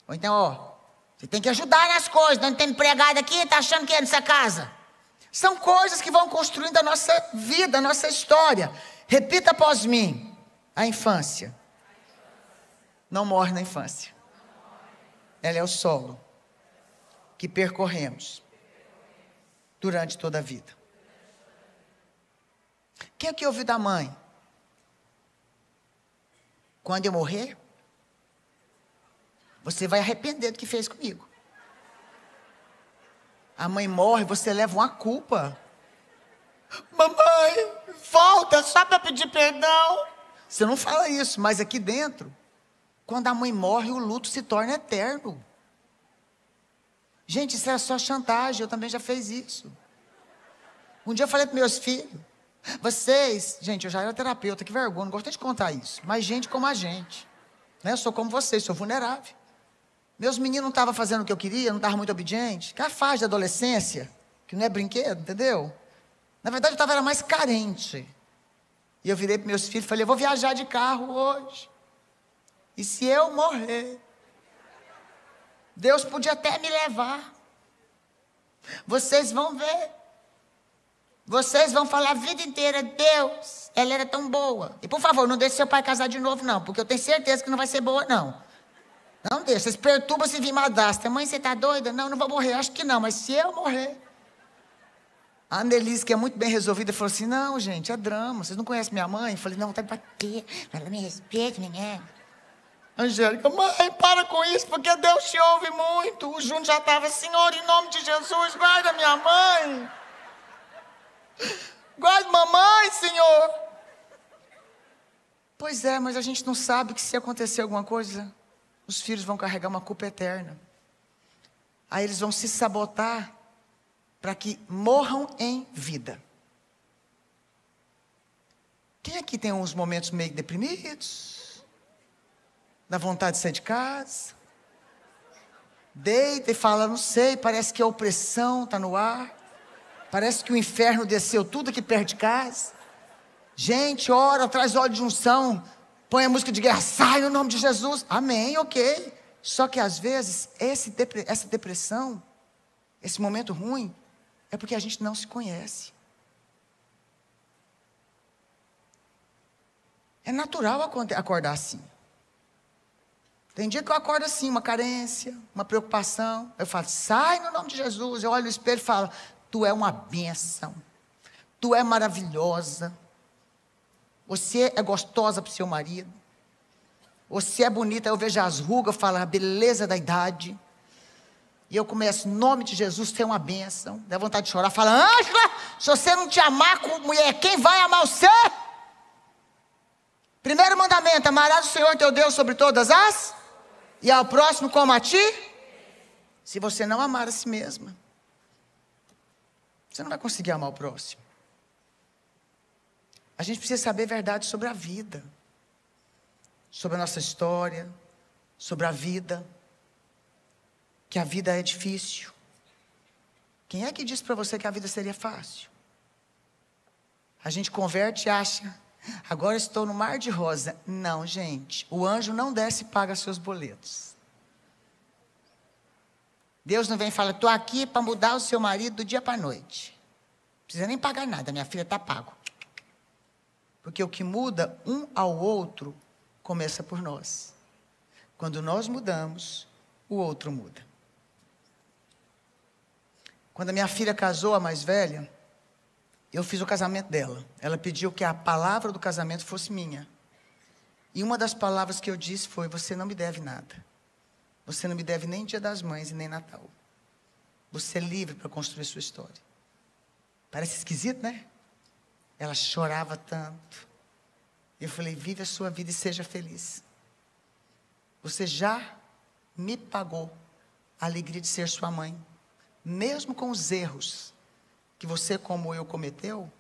Ou então, você tem que ajudar nas coisas, não tem empregado aqui, tá achando que é nessa casa. São coisas que vão construindo a nossa vida, a nossa história. Repita após mim, a infância não morre na infância. Ela é o solo que percorremos durante toda a vida. Quem é que ouviu da mãe? Quando eu morrer, você vai arrepender do que fez comigo. A mãe morre, você leva uma culpa. Mamãe, volta só para pedir perdão. Você não fala isso, mas aqui dentro, quando a mãe morre, o luto se torna eterno. Gente, isso é só chantagem, eu também já fiz isso. Um dia eu falei para meus filhos, vocês, gente, eu já era terapeuta, que vergonha, não gostei de contar isso, mas gente como a gente, né? Eu sou como vocês, sou vulnerável. Meus meninos não estavam fazendo o que eu queria, não estavam muito obedientes, que é a fase da adolescência, que não é brinquedo, entendeu? Na verdade eu era mais carente. E eu virei para meus filhos e falei, eu vou viajar de carro hoje. E se eu morrer, Deus podia até me levar. Vocês vão ver. Vocês vão falar a vida inteira, Deus, ela era tão boa. E por favor, não deixe seu pai casar de novo não, porque eu tenho certeza que não vai ser boa não. Não deixa, vocês perturbam se vir madrasta. Mãe, você está doida? Não, não vou morrer, acho que não, mas se eu morrer. A Annelise, que é muito bem resolvida, falou assim, não gente, é drama, vocês não conhecem minha mãe? Eu falei, não, vontade de bater, ela me respeita, menina. Angélica, mãe, para com isso, porque Deus te ouve muito. O Júnior já estava, Senhor, em nome de Jesus, guarda minha mãe. Guarda mamãe, Senhor. Pois é, mas a gente não sabe que se acontecer alguma coisa, os filhos vão carregar uma culpa eterna. Aí eles vão se sabotar para que morram em vida. Quem aqui tem uns momentos meio deprimidos? Dá vontade de sair de casa? Deita e fala, não sei, parece que a opressão está no ar. Parece que o inferno desceu tudo aqui perto de casa. Gente, ora, traz óleo de unção. Põe a música de guerra, sai no nome de Jesus. Amém, ok. Só que às vezes, essa depressão, esse momento ruim, é porque a gente não se conhece. É natural acordar assim. Tem dia que eu acordo assim, uma carência, uma preocupação. Eu falo, sai no nome de Jesus. Eu olho no espelho e falo, tu é uma bênção. Tu é maravilhosa. Você é gostosa para o seu marido. Você é bonita. Eu vejo as rugas, eu falo, a beleza da idade. E eu começo, em nome de Jesus, você é uma bênção. Dá vontade de chorar. Fala, Ângela, se você não te amar com mulher, quem vai amar você? Primeiro mandamento, amarás o Senhor teu Deus sobre todas as... E ao próximo como a ti? Se você não amar a si mesma, você não vai conseguir amar o próximo. A gente precisa saber a verdade sobre a vida. Sobre a nossa história. Sobre a vida. Que a vida é difícil. Quem é que disse para você que a vida seria fácil? A gente converte e acha, agora estou no mar de rosa. Não, gente, o anjo não desce e paga seus boletos. Deus não vem e fala, estou aqui para mudar o seu marido do dia para a noite. Não precisa nem pagar nada, minha filha está pago. Porque o que muda um ao outro, começa por nós. Quando nós mudamos, o outro muda. Quando a minha filha casou, a mais velha, eu fiz o casamento dela. Ela pediu que a palavra do casamento fosse minha. E uma das palavras que eu disse foi, você não me deve nada. Você não me deve nem Dia das Mães e nem Natal. Você é livre para construir sua história. Parece esquisito, né? Ela chorava tanto. Eu falei, vive a sua vida e seja feliz. você já me pagou a alegria de ser sua mãe. Mesmo com os erros que você, como eu, cometeu,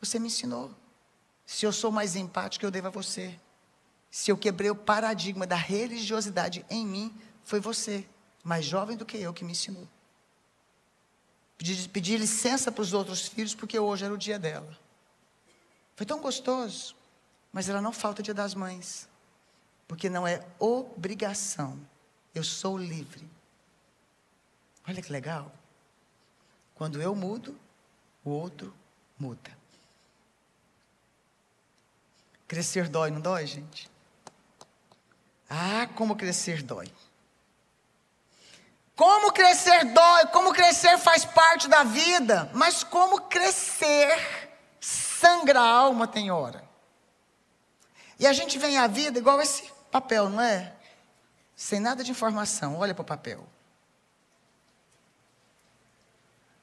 você me ensinou. Se eu sou mais empático, eu devo a você. Se eu quebrei o paradigma da religiosidade em mim, foi você, mais jovem do que eu, que me ensinou. Pedi licença para os outros filhos, porque hoje era o dia dela. Foi tão gostoso, mas ela não falta dia das mães, porque não é obrigação, eu sou livre. Olha que legal. Quando eu mudo, o outro muda. Crescer dói, não dói, gente? Ah, como crescer dói. Como crescer dói, como crescer faz parte da vida, mas como crescer sangra a alma tem hora. E a gente vem à vida igual esse papel, não é? Sem nada de informação, olha para o papel.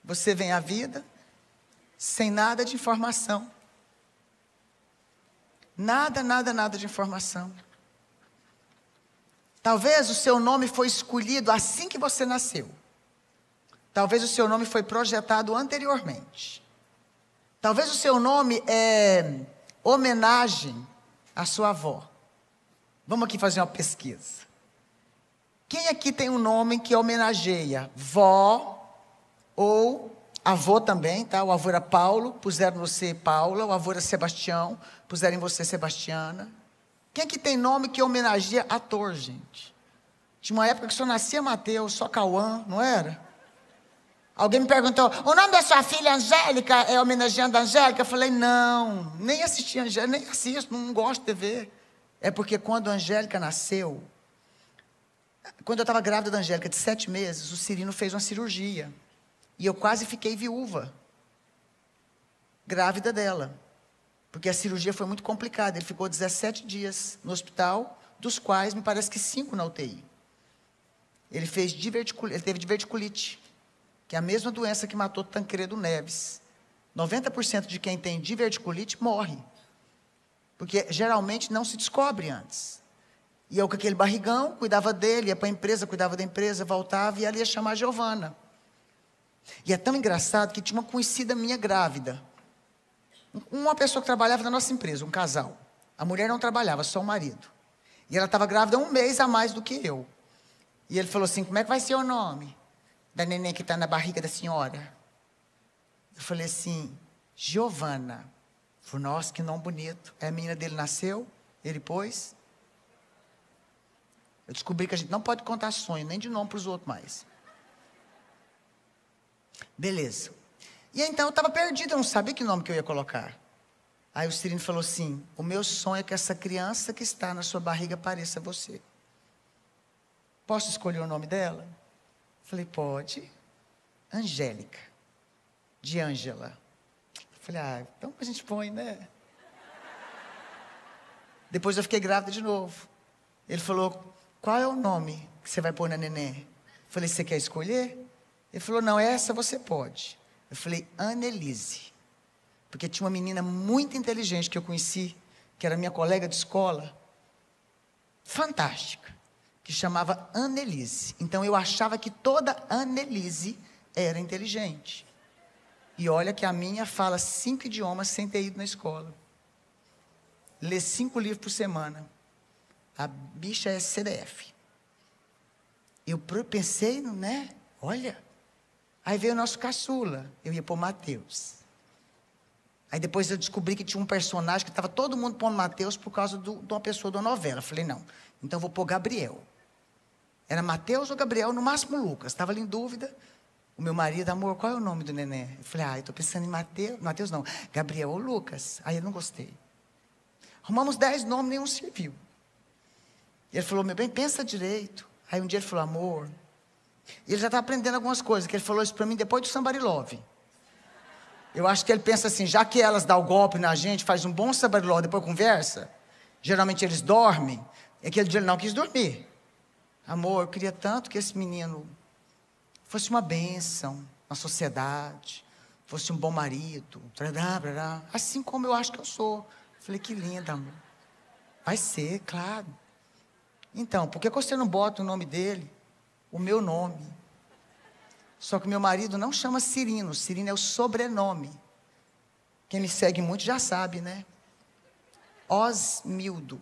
Você vem à vida sem nada de informação. Nada de informação. Talvez o seu nome foi escolhido assim que você nasceu. Talvez o seu nome foi projetado anteriormente. Talvez o seu nome é homenagem à sua avó. Vamos aqui fazer uma pesquisa. Quem aqui tem um nome que homenageia vó ou avô também, tá? O avô era Paulo, puseram você Paula, o avô era Sebastião, puseram em você Sebastiana. Quem aqui tem nome que homenageia ator, gente? Tinha uma época que só nascia Mateus, só Cauã, não era? Alguém me perguntou, o nome da sua filha Angélica é homenageando a Angélica? Eu falei, não, nem assisti a Angélica, nem assisto, não gosto de TV. É porque quando a Angélica nasceu, quando eu estava grávida da Angélica de 7 meses, o Cirino fez uma cirurgia. E eu quase fiquei viúva, grávida dela. Porque a cirurgia foi muito complicada. Ele ficou 17 dias no hospital, dos quais me parece que 5 na UTI. Ele teve diverticulite, que é a mesma doença que matou Tancredo Neves. 90% de quem tem diverticulite morre. Porque geralmente não se descobre antes. E eu com aquele barrigão, cuidava dele, ia para a empresa, cuidava da empresa, voltava e ela ia chamar a Giovana. E é tão engraçado que tinha uma conhecida minha grávida. Uma pessoa que trabalhava na nossa empresa, um casal. A mulher não trabalhava, só o marido. E ela estava grávida 1 mês a mais do que eu. E ele falou assim, como é que vai ser o nome da neném que está na barriga da senhora? Eu falei assim, Giovana. Eu falei, nossa, que nome bonito. Aí a menina dele nasceu, ele pôs. Eu descobri que a gente não pode contar sonho, nem de nome para os outros mais. Beleza. E então eu estava perdido, eu não sabia que nome que eu ia colocar. Aí o Cirino falou assim, o meu sonho é que essa criança que está na sua barriga pareça você. Posso escolher o nome dela? Falei, pode. Angélica. De Ângela. Falei, então a gente põe, né? Depois eu fiquei grávida de novo. Ele falou, qual é o nome que você vai pôr na neném? Falei, você quer escolher? Ele falou, não, essa você pode. Eu falei, Annelise. Porque tinha uma menina muito inteligente que eu conheci, que era minha colega de escola, fantástica, que chamava Annelise. Então eu achava que toda Annelise era inteligente. E olha que a minha fala 5 idiomas sem ter ido na escola. Lê 5 livros por semana. A bicha é CDF. Eu pensei, né? Olha. Aí veio o nosso caçula. Eu ia pôr Mateus. Aí depois eu descobri que tinha um personagem que estava todo mundo pondo Mateus por causa de uma pessoa da novela. Eu falei, não, então eu vou pôr Gabriel. Era Mateus ou Gabriel, no máximo Lucas. Estava ali em dúvida. O meu marido, amor, qual é o nome do neném? Eu falei, eu estou pensando em Mateus. Mateus não, Gabriel ou Lucas. Aí eu não gostei. Arrumamos 10 nomes, nenhum serviu. E ele falou, meu bem, pensa direito. Aí um dia ele falou, amor. E ele já está aprendendo algumas coisas, que ele falou isso para mim depois do Somebody Love. Eu acho que ele pensa assim, já que elas dão o golpe na gente, faz um bom Somebody Love, depois conversa. Geralmente eles dormem. E aquele dia ele não quis dormir. Amor, eu queria tanto que esse menino fosse uma bênção na sociedade, fosse um bom marido, assim como eu acho que eu sou. Falei, que linda, amor. Vai ser, claro. Então, por que você não bota o nome dele, o meu nome? Só que meu marido não chama Cirino. Cirino é o sobrenome. Quem me segue muito já sabe, né? Osmildo.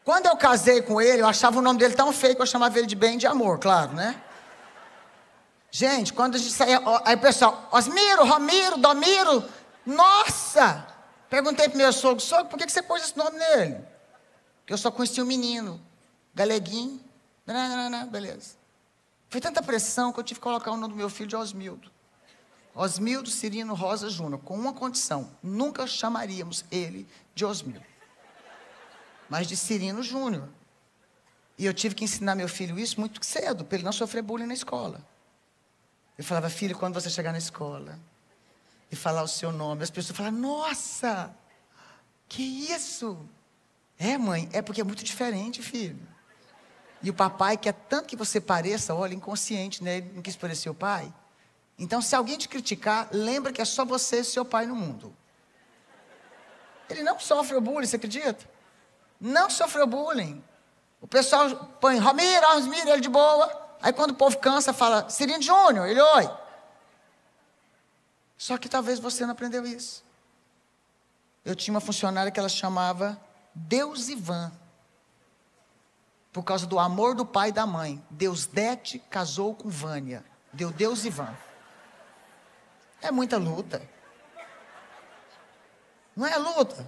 Quando eu casei com ele, eu achava o nome dele tão feio que eu chamava ele de bem de amor, claro, né? Gente, quando a gente saía, aí o pessoal, Osmiro, Romiro, Domiro, nossa! Perguntei pro meu sogro, por que você pôs esse nome nele? Porque eu só conhecia o menino, galeguinho, beleza. Foi tanta pressão que eu tive que colocar o nome do meu filho de Osmildo. Osmildo Cirino Rosa Júnior, com uma condição, nunca chamaríamos ele de Osmildo, mas de Cirino Júnior. E eu tive que ensinar meu filho isso muito cedo, para ele não sofrer bullying na escola. Eu falava, filho, quando você chegar na escola e falar o seu nome, as pessoas falavam, nossa, que isso? É, mãe, é porque é muito diferente, filho. E o papai quer tanto que você pareça, olha, inconsciente, né? Ele não quis parecer o pai. Então, se alguém te criticar, lembra que é só você e seu pai no mundo. Ele não sofre o bullying, você acredita? Não sofreu bullying. O pessoal põe Romiro, ele de boa. Aí quando o povo cansa, fala Cirino Júnior, ele oi. Só que talvez você não aprendeu isso. Eu tinha uma funcionária que ela chamava Deus Ivan. Por causa do amor do pai e da mãe. Deusdete casou com Vânia. Deu Deus Ivan. É muita luta. Não é luta?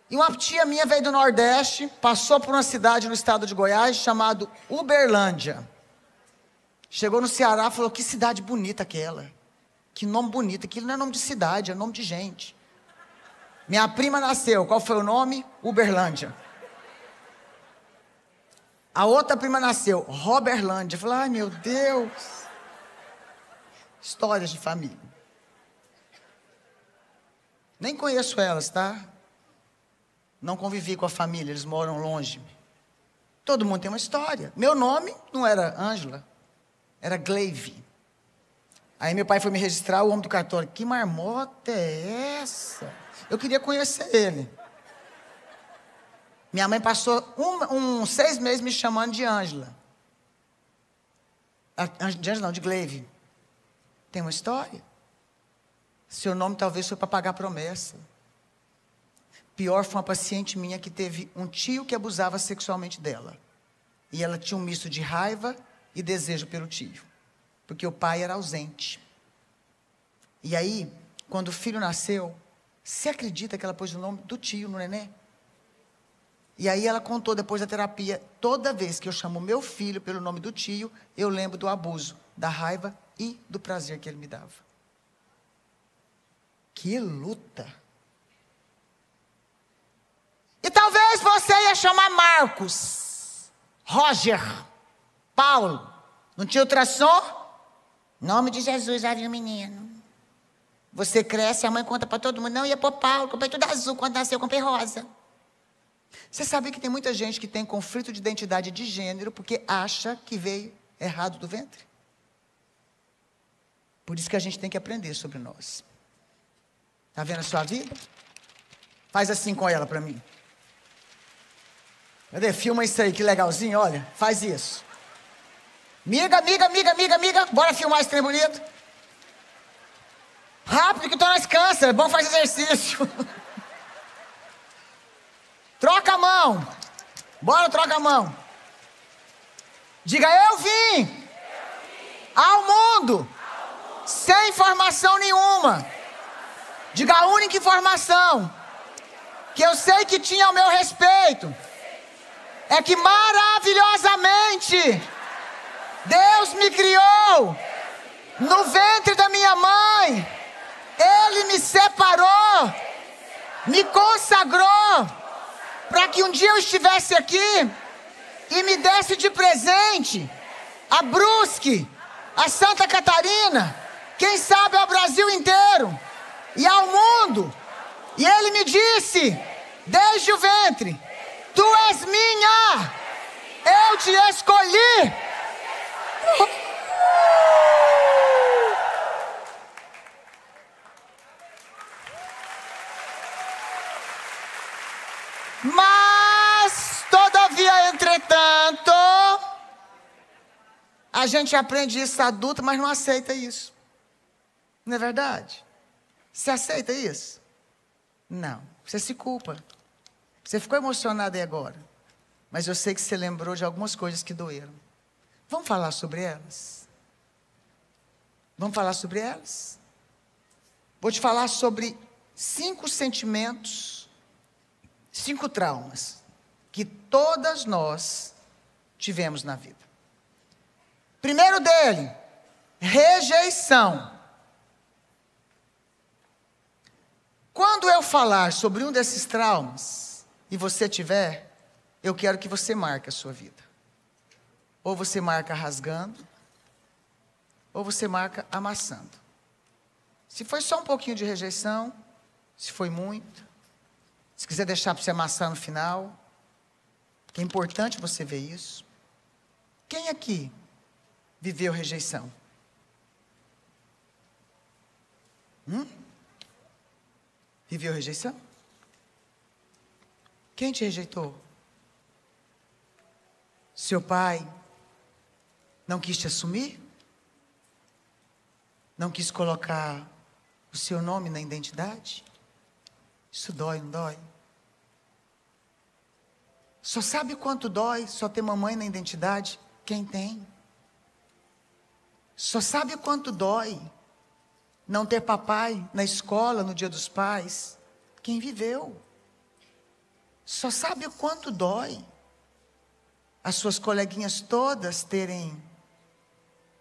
E uma tia minha veio do Nordeste, passou por uma cidade no estado de Goiás, chamado Uberlândia. Chegou no Ceará, falou, que cidade bonita aquela. Que nome bonito, aquilo não é nome de cidade, é nome de gente. Minha prima nasceu, qual foi o nome? Uberlândia. A outra prima nasceu, Roberlândia. Eu falei, ai meu Deus. Histórias de família. Nem conheço elas, tá? Não convivi com a família, eles moram longe. Todo mundo tem uma história. Meu nome não era Ângela, era Gleive. Aí meu pai foi me registrar, o homem do cartório, que marmota é essa? Eu queria conhecer ele. Minha mãe passou 6 meses me chamando de Ângela. De Ângela não, de Gleive. Tem uma história. Seu nome talvez foi para pagar promessa. Pior foi uma paciente minha que teve um tio que abusava sexualmente dela. E ela tinha um misto de raiva e desejo pelo tio. Porque o pai era ausente. E aí, quando o filho nasceu, você acredita que ela pôs o nome do tio no neném? E aí ela contou depois da terapia, toda vez que eu chamo meu filho pelo nome do tio, eu lembro do abuso, da raiva e do prazer que ele me dava. Que luta! E talvez você ia chamar Marcos, Roger, Paulo. Não tinha ultrassom? Em nome de Jesus, já viu o menino. Você cresce, a mãe conta para todo mundo. Não, ia pôr Paulo, comprei tudo azul. Quando nasceu, comprei rosa. Você sabia que tem muita gente que tem conflito de identidade de gênero porque acha que veio errado do ventre? Por isso que a gente tem que aprender sobre nós. Está vendo a sua vida? Faz assim com ela para mim. Cadê? Filma isso aí, que legalzinho, olha. Faz isso. Miga, bora filmar esse trem bonito. Rápido que nós cansa, é bom fazer exercício. Troca a mão. Bora, troca a mão. Diga, eu vim ao mundo sem informação nenhuma. Diga, a única informação que eu sei que tinha ao meu respeito é que maravilhosamente Deus me criou no ventre da minha mãe. Ele me separou, me consagrou para que um dia eu estivesse aqui e me desse de presente a Brusque, a Santa Catarina, quem sabe ao Brasil inteiro e ao mundo. E ele me disse, desde o ventre, tu és minha, eu te escolhi. Mas, todavia, entretanto, a gente aprende isso adulto, mas não aceita isso. Não é verdade? Você aceita isso? Não. Você se culpa. Você ficou emocionado aí agora. Mas eu sei que você lembrou de algumas coisas que doeram. Vamos falar sobre elas? Vamos falar sobre elas? Vou te falar sobre 5 sentimentos, 5 traumas que todas nós tivemos na vida. Primeiro dele, rejeição. Quando eu falar sobre um desses traumas, e você tiver, eu quero que você marque a sua vida. Ou você marca rasgando, ou você marca amassando. Se foi só um pouquinho de rejeição, se foi muito, se quiser deixar para você amassar no final, que é importante você ver isso. Quem aqui viveu rejeição? Viveu rejeição? Quem te rejeitou? Seu pai não quis te assumir? Não quis colocar o seu nome na identidade? Isso dói, não dói? Só sabe quanto dói só ter mamãe na identidade? Quem tem? Só sabe quanto dói não ter papai na escola no Dia dos Pais? Quem viveu? Só sabe o quanto dói as suas coleguinhas todas terem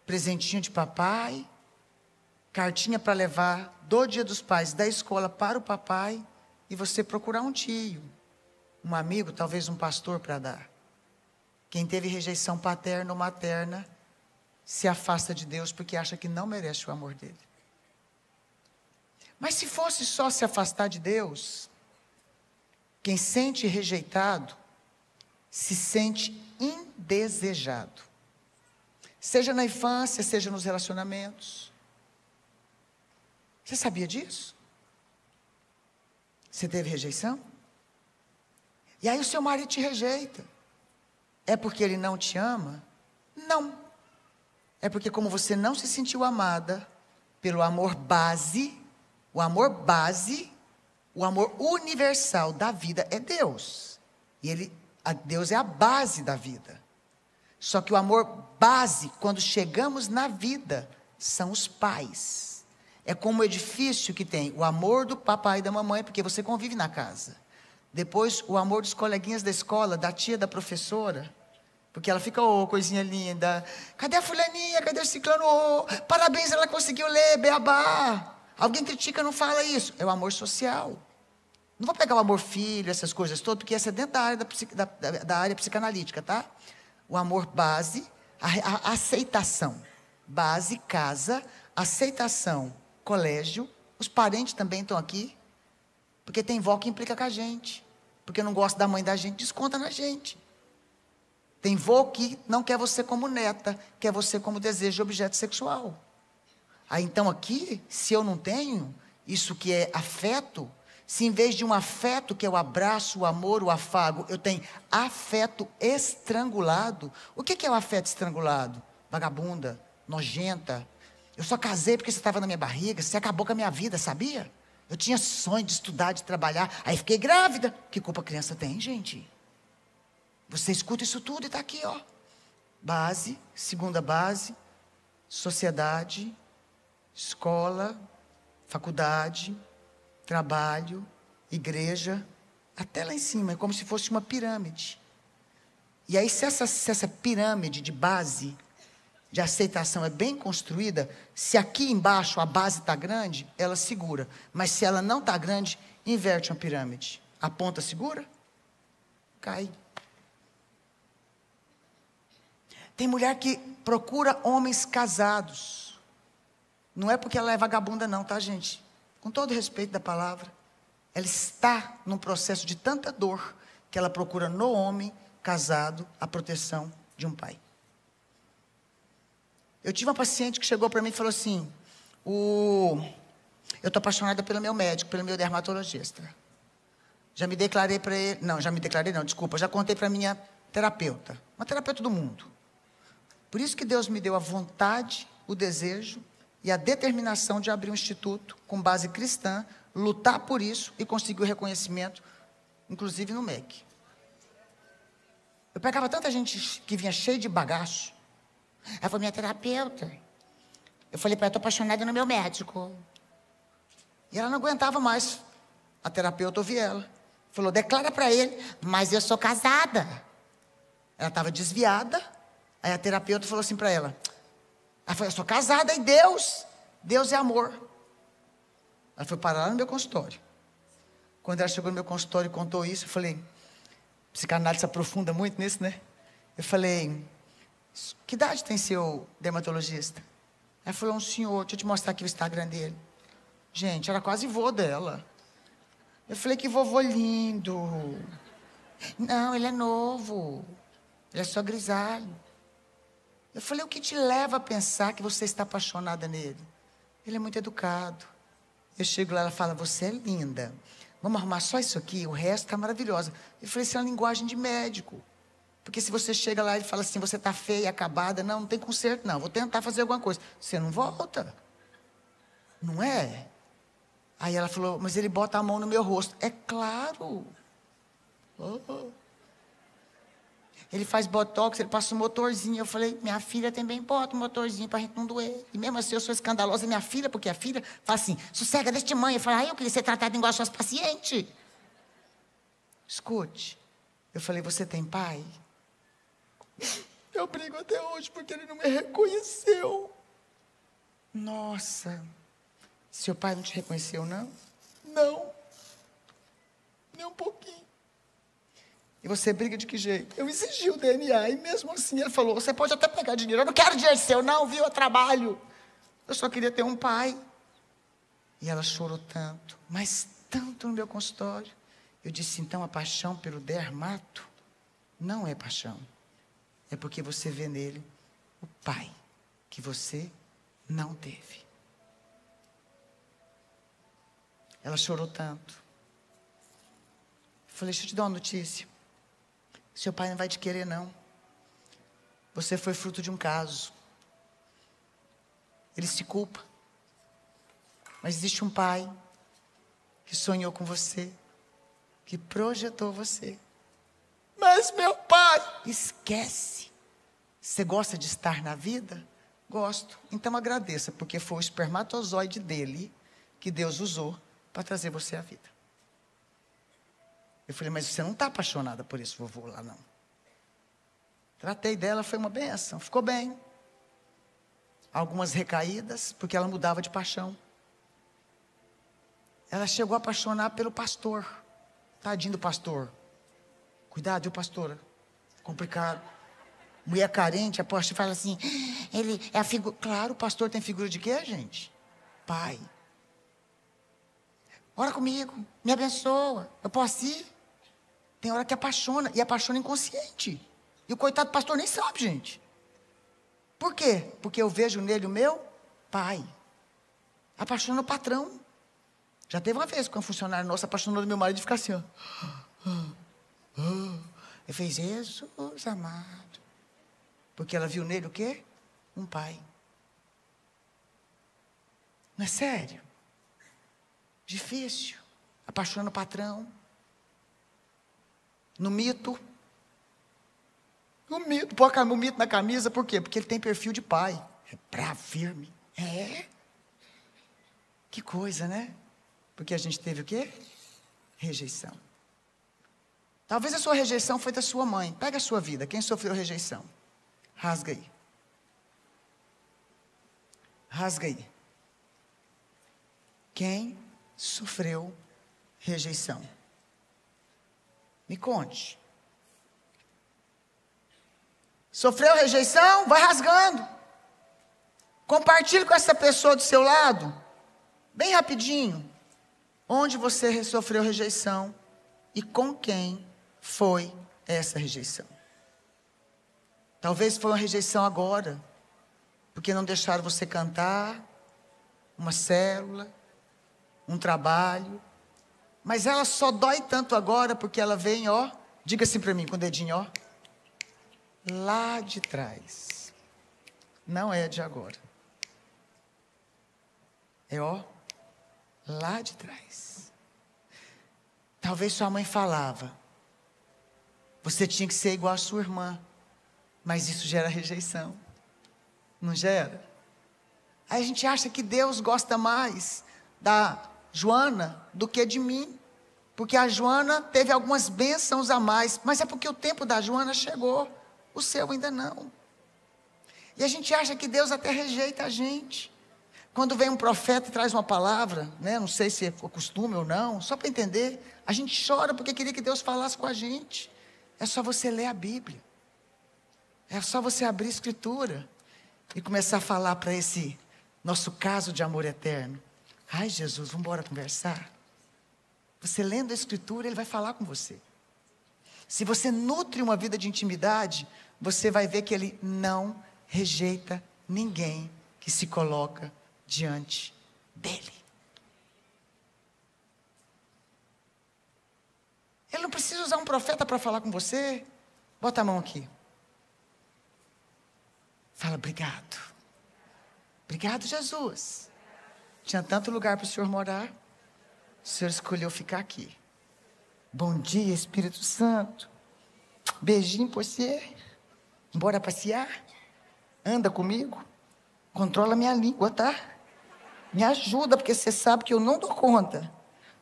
presentinho de papai, cartinha para levar do Dia dos Pais da escola para o papai, e você procurar um tio, um amigo, talvez um pastor para dar. Quem teve rejeição paterna ou materna se afasta de Deus porque acha que não merece o amor dele. Mas se fosse só se afastar de Deus, quem sente rejeitado se sente indesejado. Seja na infância, seja nos relacionamentos. Você sabia disso? Você teve rejeição? E aí o seu marido te rejeita. É porque ele não te ama? Não. É porque como você não se sentiu amada pelo amor base, o amor universal da vida é Deus. E Deus é a base da vida. Só que o amor base, quando chegamos na vida, são os pais. É como o edifício que tem o amor do papai e da mamãe, porque você convive na casa. Depois, o amor dos coleguinhas da escola, da tia, da professora. Porque ela fica, coisinha linda. Cadê a fulaninha? Cadê o ciclano? Parabéns, ela conseguiu ler, beabá. Alguém critica, não fala isso. É o amor social. Não vou pegar o amor filho, essas coisas todas, porque essa é dentro da área, da área psicanalítica, tá? O amor base, a aceitação. Base, casa, aceitação, colégio. Os parentes também estão aqui. Porque tem vó que implica com a gente. Porque não gosta da mãe da gente, desconta na gente. Tem vô que não quer você como neta, quer você como desejo de objeto sexual. Aí então aqui, se eu não tenho isso que é afeto, se em vez de um afeto que é o abraço, o amor, o afago, eu tenho afeto estrangulado. O que é o afeto estrangulado? Vagabunda, nojenta. Eu só casei porque você estava na minha barriga, você acabou com a minha vida, sabia? Eu tinha sonho de estudar, de trabalhar, aí fiquei grávida. Que culpa a criança tem, gente? Você escuta isso tudo e está aqui, ó. Base, segunda base, sociedade, escola, faculdade, trabalho, igreja, até lá em cima, é como se fosse uma pirâmide. E aí, se essa pirâmide de base, de aceitação é bem construída, se aqui embaixo a base está grande, ela segura. Mas se ela não está grande, inverte uma pirâmide. A ponta segura? Cai. Tem mulher que procura homens casados. Não é porque ela é vagabunda não, tá, gente? Com todo respeito da palavra. Ela está num processo de tanta dor que ela procura no homem casado a proteção de um pai. Eu tive uma paciente que chegou para mim e falou assim, eu estou apaixonada pelo meu médico, pelo meu dermatologista. Já me declarei para ele. Não, já me declarei não, desculpa. Já contei para minha terapeuta. Uma terapeuta do mundo. Por isso que Deus me deu a vontade, o desejo e a determinação de abrir um instituto com base cristã, lutar por isso e conseguir o reconhecimento, inclusive no MEC. Eu pegava tanta gente que vinha cheia de bagaço. Ela foi minha terapeuta. Eu falei para ela, estou apaixonada no meu médico. E ela não aguentava mais. A terapeuta ouvia ela. Falou, declara para ele, mas eu sou casada. Ela estava desviada. Aí a terapeuta falou assim para ela. Ela falou, eu sou casada e Deus é amor. Ela foi parar lá no meu consultório. Quando ela chegou no meu consultório e contou isso, eu falei, psicanálise se aprofunda muito nisso, né? Eu falei, que idade tem seu dermatologista? Ela falou, um senhor, deixa eu te mostrar aqui o Instagram dele. Gente, era quase vô dela. Eu falei, que vovô lindo. Não, ele é novo. Ele é só grisalho. Eu falei, o que te leva a pensar que você está apaixonada nele? Ele é muito educado. Eu chego lá, ela fala, você é linda. Vamos arrumar só isso aqui, o resto está maravilhosa. Eu falei, isso é uma linguagem de médico. Porque se você chega lá e fala assim, você está feia, acabada, não tem conserto, não. Vou tentar fazer alguma coisa. Você não volta. Não é? Aí ela falou, mas ele bota a mão no meu rosto. É claro. Oh. Ele faz botox, ele passa um motorzinho. Eu falei, minha filha também bota um motorzinho para a gente não doer. E mesmo assim eu sou escandalosa, minha filha, porque a filha fala assim, sossega deste mãe. Eu falo, eu queria ser tratada igual as suas pacientes. Escute. Eu falei, você tem pai? Eu brigo até hoje porque ele não me reconheceu. Nossa. Seu pai não te reconheceu, não? Não. Nem um pouquinho. E você briga de que jeito? Eu exigi o DNA e mesmo assim ele falou, você pode até pegar dinheiro. Eu não quero dinheiro seu, não, viu? Eu trabalho. Eu só queria ter um pai. E ela chorou tanto, mas tanto no meu consultório. Eu disse, então a paixão pelo dermato não é paixão. É porque você vê nele o pai que você não teve. Ela chorou tanto. Eu falei, deixa eu te dar uma notícia. Seu pai não vai te querer, não. Você foi fruto de um caso. Ele se culpa. Mas existe um pai que sonhou com você, que projetou você. Mas meu pai, esquece. Você gosta de estar na vida? Gosto. Então agradeça, porque foi o espermatozoide dele que Deus usou para trazer você à vida. Eu falei, mas você não está apaixonada por esse vovô lá, não. Tratei dela, foi uma benção, ficou bem. Algumas recaídas, porque ela mudava de paixão. Ela chegou a apaixonar pelo pastor. Tadinho do pastor. Cuidado, viu, pastora? Complicado. Mulher carente, a pastora fala assim, ele é a figura... Claro, o pastor tem figura de quê, gente? Pai. Ora comigo, me abençoa, eu posso ir? Tem hora que apaixona, e apaixona inconsciente. E o coitado do pastor nem sabe, gente. Por quê? Porque eu vejo nele o meu pai. Apaixona o patrão. Já teve uma vez que um funcionário nosso apaixonou do meu marido e ficar assim, ó. Ele fez, Jesus amado. Porque ela viu nele o quê? Um pai. Não é sério? Difícil. Apaixonando o patrão. No mito. No mito. Põe o mito na camisa, por quê? Porque ele tem perfil de pai. É bravo, firme. É. Que coisa, né? Porque a gente teve o quê? Rejeição. Talvez a sua rejeição foi da sua mãe. Pega a sua vida. Quem sofreu rejeição? Rasga aí. Rasga aí. Quem sofreu rejeição? Me conte. Sofreu rejeição? Vai rasgando. Compartilhe com essa pessoa do seu lado, bem rapidinho, onde você sofreu rejeição e com quem foi essa rejeição. Talvez foi uma rejeição agora, porque não deixaram você cantar, uma célula, um trabalho, Mas ela só dói tanto agora porque ela vem, ó, diga assim para mim com o dedinho, ó, lá de trás. Não é de agora. É, ó, lá de trás. Talvez sua mãe falava, você tinha que ser igual a sua irmã, mas isso gera rejeição. Não gera? Aí a gente acha que Deus gosta mais da Joana do que de mim, porque a Joana teve algumas bênçãos a mais, mas é porque o tempo da Joana chegou, o seu ainda não. E a gente acha que Deus até rejeita a gente. Quando vem um profeta e traz uma palavra, né, não sei se é costume ou não, só para entender, a gente chora porque queria que Deus falasse com a gente. É só você ler a Bíblia. É só você abrir a Escritura e começar a falar para esse nosso caso de amor eterno. Ai, Jesus, vamos embora conversar. Você lendo a Escritura, Ele vai falar com você. Se você nutre uma vida de intimidade, você vai ver que Ele não rejeita ninguém que se coloca diante dEle. Ele não precisa usar um profeta para falar com você. Bota a mão aqui. Fala, obrigado. Obrigado, Jesus. Tinha tanto lugar para o Senhor morar. O Senhor escolheu ficar aqui. Bom dia, Espírito Santo. Beijinho por você. Bora passear? Anda comigo. Controla minha língua, tá? Me ajuda, porque você sabe que eu não dou conta.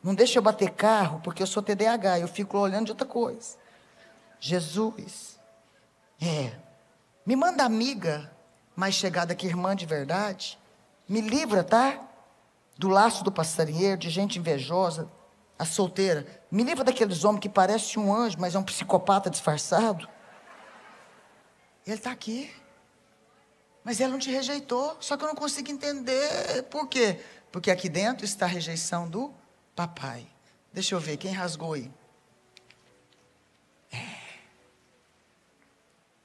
Não deixa eu bater carro, porque eu sou TDAH. Eu fico olhando de outra coisa. Jesus. Me manda amiga mais chegada que irmã de verdade. Me livra, tá? Do laço do passarinheiro, de gente invejosa, a solteira. Me livra daqueles homens que parecem um anjo, mas é um psicopata disfarçado. Ele está aqui. Mas ele não te rejeitou. Só que eu não consigo entender. Por quê? Porque aqui dentro está a rejeição do papai. Deixa eu ver, quem rasgou aí?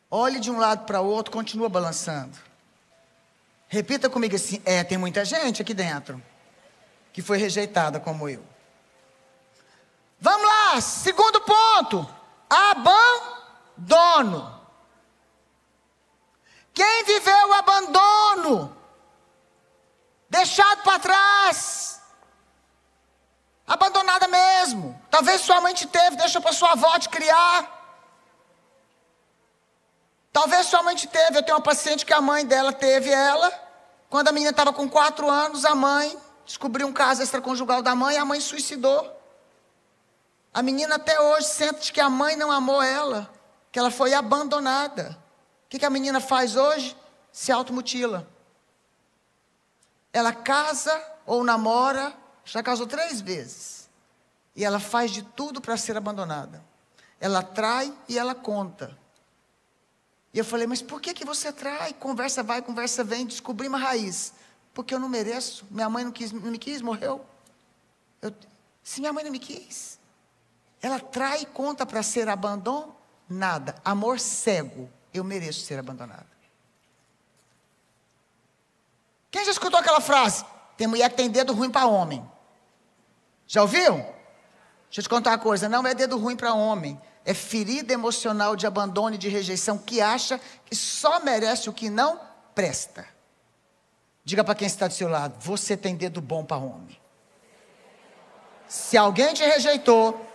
Olhe de um lado para o outro, continua balançando. Repita comigo assim, tem muita gente aqui dentro que foi rejeitada como eu. Vamos lá, segundo ponto. Abandono. Quem viveu o abandono, deixado para trás, abandonada mesmo. Talvez sua mãe te teve, deixou para sua avó te criar. Talvez sua mãe te teve. Eu tenho uma paciente que a mãe dela teve ela. Quando a menina estava com 4 anos, a mãe descobriu um caso extraconjugal da mãe e a mãe suicidou. A menina até hoje sente que a mãe não amou ela, que ela foi abandonada. O que a menina faz hoje? Se automutila. Ela casa ou namora, já casou 3 vezes. E ela faz de tudo para ser abandonada. Ela trai e ela conta. E eu falei, mas por que você trai? Conversa vai, conversa vem, descobri uma raiz. Porque eu não mereço. Minha mãe não me quis, morreu. Se minha mãe não me quis. Ela trai e conta para ser abandonada. Amor cego. Eu mereço ser abandonada. Quem já escutou aquela frase? Tem mulher que tem dedo ruim para homem. Já ouviu? Deixa eu te contar uma coisa. Não é dedo ruim para homem. É ferida emocional de abandono e de rejeição que acha que só merece o que não presta. Diga para quem está do seu lado. Você tem dedo bom para homem. Se alguém te rejeitou,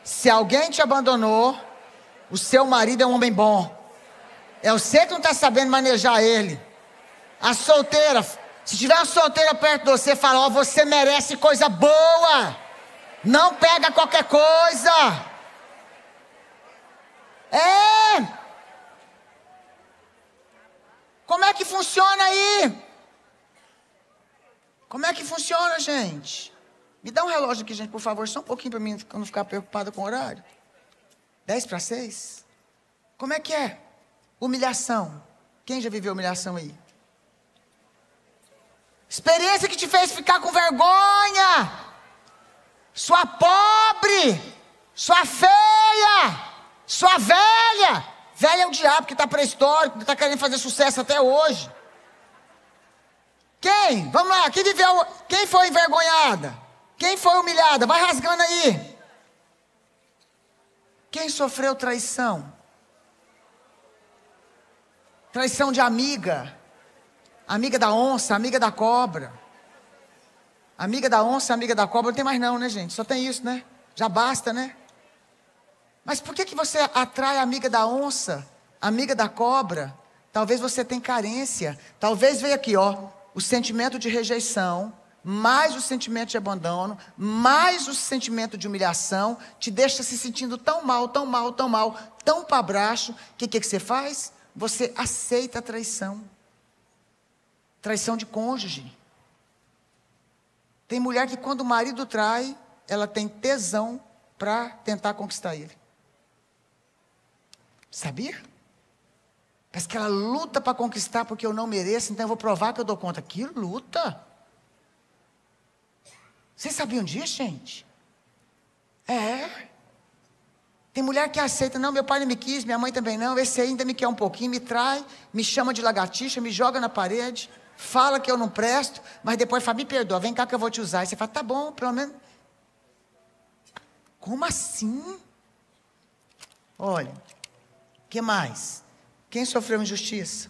se alguém te abandonou, o seu marido é um homem bom. É você que não está sabendo manejar ele. A solteira, se tiver uma solteira perto de você, fala, ó, você merece coisa boa. Não pega qualquer coisa. Como é que funciona aí? Como é que funciona, gente? Me dá um relógio aqui, gente, por favor, só um pouquinho para mim não ficar preocupada com o horário. 10:06. Como é que é? Humilhação. Quem já viveu humilhação aí? Experiência que te fez ficar com vergonha. Sua pobre. Sua feia. Sua velha. Velha é o diabo que está pré-histórico, que está querendo fazer sucesso até hoje. Quem? Vamos lá. Quem foi envergonhada? Quem foi humilhada? Vai rasgando aí. Quem sofreu traição? Traição de amiga. Amiga da onça, amiga da cobra. Amiga da onça, amiga da cobra. Não tem mais não, né, gente? Só tem isso, né? Já basta, né? Mas por que você atrai a amiga da onça, amiga da cobra? Talvez você tenha carência. Talvez veja aqui, ó, o sentimento de rejeição, mais o sentimento de abandono, mais o sentimento de humilhação, te deixa se sentindo tão mal, tão mal, tão mal, tão para baixo, que você faz? Você aceita a traição. Traição de cônjuge. Tem mulher que quando o marido trai, ela tem tesão para tentar conquistar ele. Sabia? Parece que ela luta para conquistar porque eu não mereço, então eu vou provar que eu dou conta. Que luta! Vocês sabiam disso, gente? É. Tem mulher que aceita, não, meu pai não me quis, minha mãe também não, esse ainda me quer um pouquinho, me trai, me chama de lagartixa, me joga na parede, fala que eu não presto, mas depois fala, me perdoa, vem cá que eu vou te usar. E você fala, tá bom, pelo menos. Como assim? Olha, o que mais? Quem sofreu injustiça?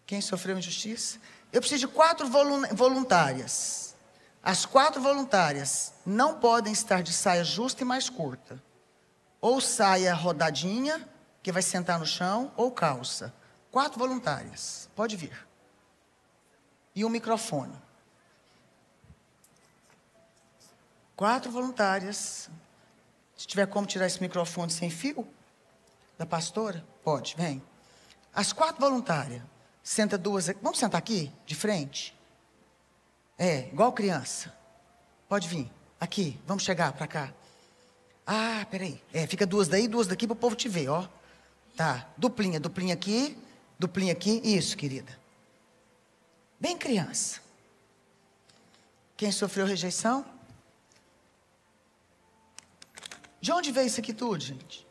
Quem sofreu injustiça? Eu preciso de 4 voluntárias. As 4 voluntárias não podem estar de saia justa e mais curta. Ou saia rodadinha, que vai sentar no chão, ou calça. 4 voluntárias. Pode vir. E um microfone. 4 voluntárias. Se tiver como tirar esse microfone sem fio, da pastora, pode, vem. As 4 voluntárias. Senta 2 aqui. Vamos sentar aqui, de frente? É, igual criança. Pode vir. Aqui, vamos chegar para cá. Ah, peraí. Fica 2 daí, 2 daqui para o povo te ver, ó. Tá, duplinha aqui, duplinha aqui. Isso, querida. Bem criança. Quem sofreu rejeição? De onde veio isso aqui tudo, gente?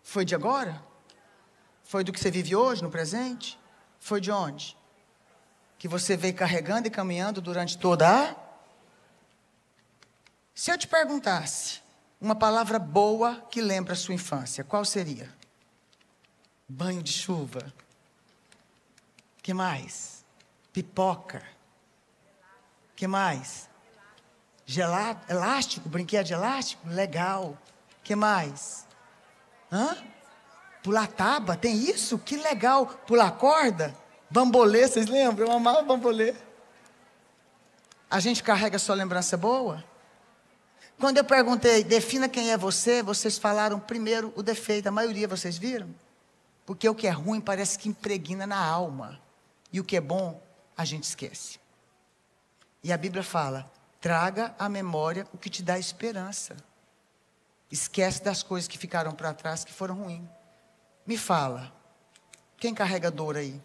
Foi de agora? Foi do que você vive hoje, no presente? Foi de onde? Que você veio carregando e caminhando durante toda a... Se eu te perguntasse uma palavra boa que lembra a sua infância, qual seria? Banho de chuva. Que mais? Pipoca. Que mais? Gelado, elástico, brinquedo de elástico? Legal. Que mais? Pular tábua, tem isso? Que legal. Pular corda? Bambolê, vocês lembram? Eu amava bambolê. A gente carrega só lembrança boa? Quando eu perguntei, defina quem é você, vocês falaram primeiro o defeito. A maioria vocês viram? Porque o que é ruim parece que impregna na alma. E o que é bom, a gente esquece. E a Bíblia fala, traga à memória o que te dá esperança. Esquece das coisas que ficaram para trás, que foram ruins. Me fala, quem carrega dor aí?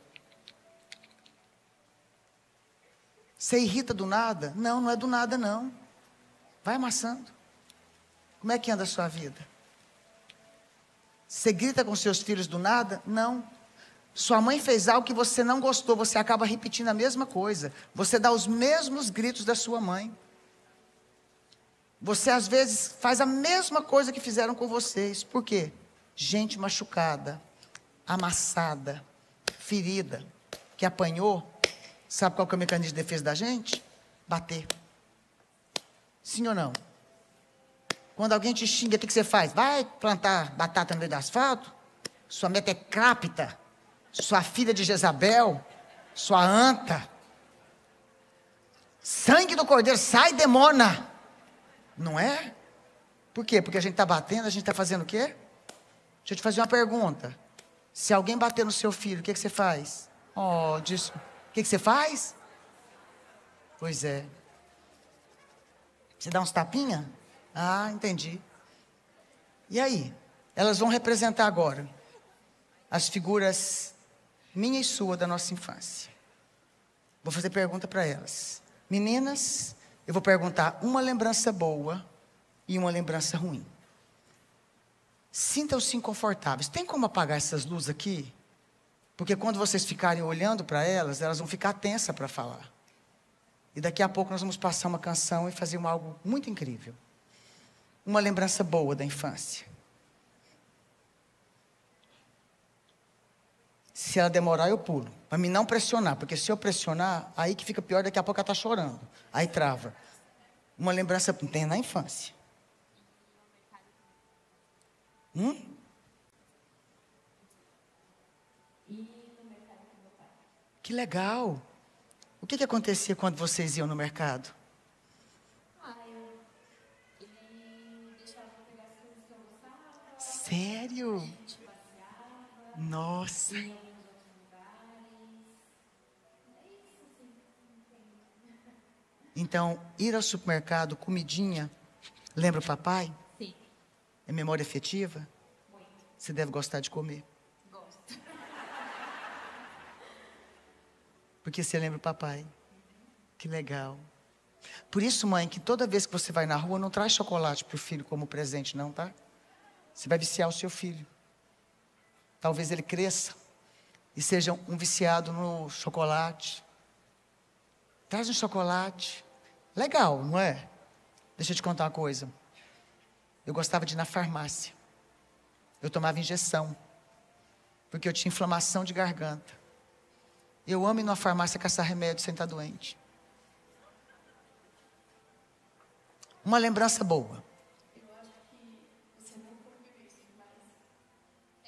Você irrita do nada? Não, não é do nada não. Vai amassando. Como é que anda a sua vida? Você grita com seus filhos do nada? Não. Sua mãe fez algo que você não gostou, você acaba repetindo a mesma coisa. Você dá os mesmos gritos da sua mãe. Você às vezes faz a mesma coisa que fizeram com vocês. Por quê? Gente machucada, amassada, ferida, que apanhou. Sabe qual que é o mecanismo de defesa da gente? Bater. Sim ou não? Quando alguém te xinga, o que você faz? Vai plantar batata no meio do asfalto? Sua meta é cápita. Sua filha de Jezabel. Sua anta. Sangue do cordeiro, sai demona. Não é? Por quê? Porque a gente está batendo, a gente está fazendo o quê? Deixa eu te fazer uma pergunta. Se alguém bater no seu filho, o que você faz? O que você faz? Pois é. Você dá uns tapinha? Ah, entendi. E aí? Elas vão representar agora as figuras minha e sua da nossa infância. Vou fazer pergunta para elas. Meninas, eu vou perguntar uma lembrança boa e uma lembrança ruim. Sintam-se inconfortáveis. Tem como apagar essas luzes aqui? Porque quando vocês ficarem olhando para elas, elas vão ficar tensas para falar. E daqui a pouco nós vamos passar uma canção e fazer algo muito incrível. Uma lembrança boa da infância. Se ela demorar, eu pulo. Para mim não pressionar, porque se eu pressionar, aí que fica pior, daqui a pouco ela está chorando. Aí trava. Uma lembrança, tem na infância. Que legal. O que acontecia quando vocês iam no mercado? Ele deixava eu pegar as coisas que eu gostava. Sério? A gente passeava. Nossa. Ia em alguns outros lugares. É isso, assim. Então, ir ao supermercado, comidinha, lembra o papai? Sim. É memória afetiva? Muito. Você deve gostar de comer. Gosto. Porque você lembra o papai. Que legal. Por isso, mãe, que toda vez que você vai na rua, não traz chocolate para o filho como presente, não, tá? Você vai viciar o seu filho. Talvez ele cresça e seja um viciado no chocolate. Traz um chocolate. Legal, não é? Deixa eu te contar uma coisa. Eu gostava de ir na farmácia. Eu tomava injeção. Porque eu tinha inflamação de garganta. Eu amo ir na farmácia caçar remédio sem estar doente. Uma lembrança boa. Eu acho que você não conviveu isso, mas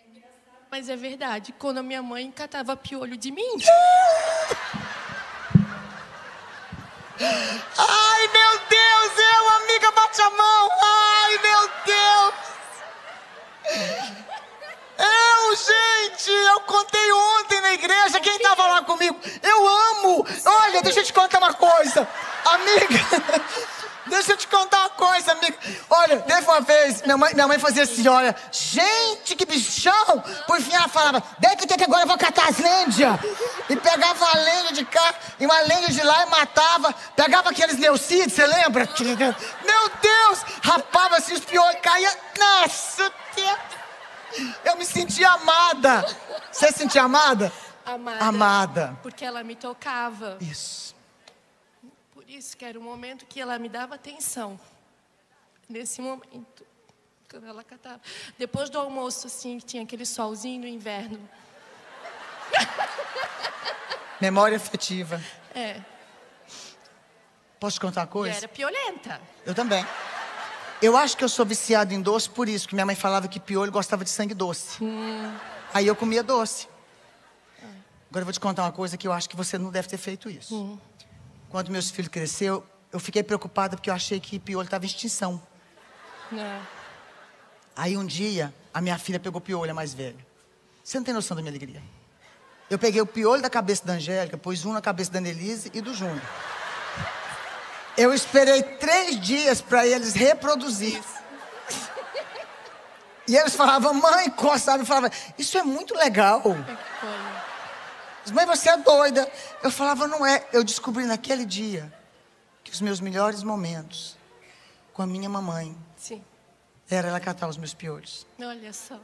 é engraçado. Mas é verdade, quando a minha mãe catava piolho de mim. Ai, meu Deus, amiga, bate a mão. Ai, meu Deus. Gente, eu contei ontem na igreja, quem estava lá comigo? Eu amo. Olha, deixa eu te contar uma coisa. Amiga, deixa eu te contar uma coisa, amiga. Olha, teve uma vez, minha mãe fazia assim, olha, gente, que bichão. Por fim ela falava, deita que agora eu vou catar as lendas. E pegava a lenda de cá e uma lenda de lá e matava. Pegava aqueles neucídios, você lembra? Meu Deus, rapava assim os piolhos, caía. Nossa, Deus. Eu me senti amada. Você se sentia amada? Amada. Amada. Porque ela me tocava. Isso. Por isso que era o momento que ela me dava atenção. Nesse momento, quando ela catava. Depois do almoço, assim, que tinha aquele solzinho no inverno. Memória afetiva. É. Posso te contar uma E coisa? era piolenta. Eu também. Eu acho que eu sou viciado em doce por isso, que minha mãe falava que piolho gostava de sangue doce. Aí eu comia doce. Agora eu vou te contar uma coisa que eu acho que você não deve ter feito isso. Quando meus filhos cresceram, eu fiquei preocupada porque eu achei que piolho estava em extinção. Não. Aí um dia, a minha filha pegou piolho, a mais velha. Você não tem noção da minha alegria. Eu peguei o piolho da cabeça da Angélica, pus um na cabeça da Annelise e do Júnior. Eu esperei 3 dias para eles reproduzir. E eles falavam, mãe, coçava. Eu falava, isso é muito legal. Mãe, você é doida. Eu falava, não é. Eu descobri naquele dia que os meus melhores momentos com a minha mamãe Sim. era ela catar os meus piolhos. Olha só.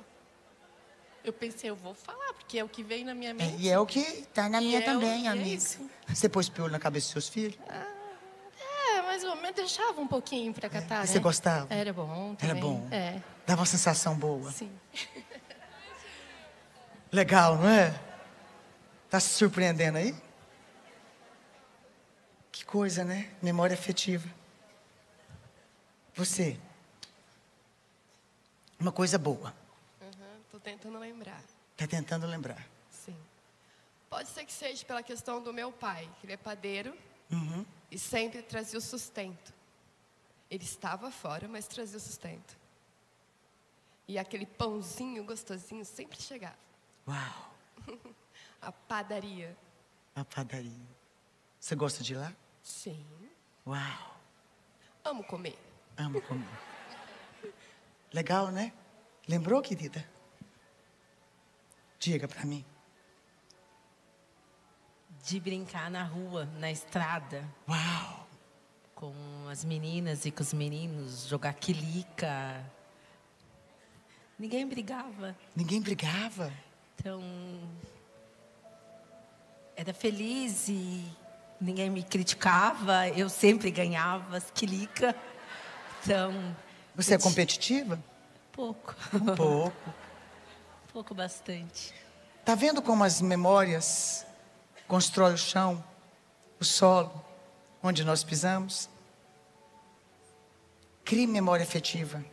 Eu pensei, eu vou falar, porque é o que veio na minha mente. E é o que tá na minha também, é amiga. isso. Você pôs piolho na cabeça dos seus filhos? Mais ou menos deixava um pouquinho pra catar, né? Você gostava? Era bom também. Era bom? É. Dava uma sensação boa. Sim. Legal, não é? Tá se surpreendendo aí? Que coisa, né? Memória afetiva. Você. Uma coisa boa. Tô tentando lembrar. Tá tentando lembrar. Sim. Pode ser que seja pela questão do meu pai, que ele é padeiro Uhum. e sempre trazia o sustento. Ele estava fora, mas trazia o sustento. E aquele pãozinho gostosinho sempre chegava. Uau. A padaria. A padaria. Você gosta de ir lá? Sim. Uau. Amo comer. Amo comer. Legal, né? Lembrou, querida? Diga pra mim. De brincar na rua, na estrada, Uau. com as meninas e com os meninos, jogar quilica. Ninguém brigava. Ninguém brigava? Então, era feliz e ninguém me criticava, eu sempre ganhava as quilica. Então... Você é competitiva? Pouco. Um pouco. Pouco, bastante. Tá vendo como as memórias constroem o chão, o solo, onde nós pisamos? Crie memória afetiva.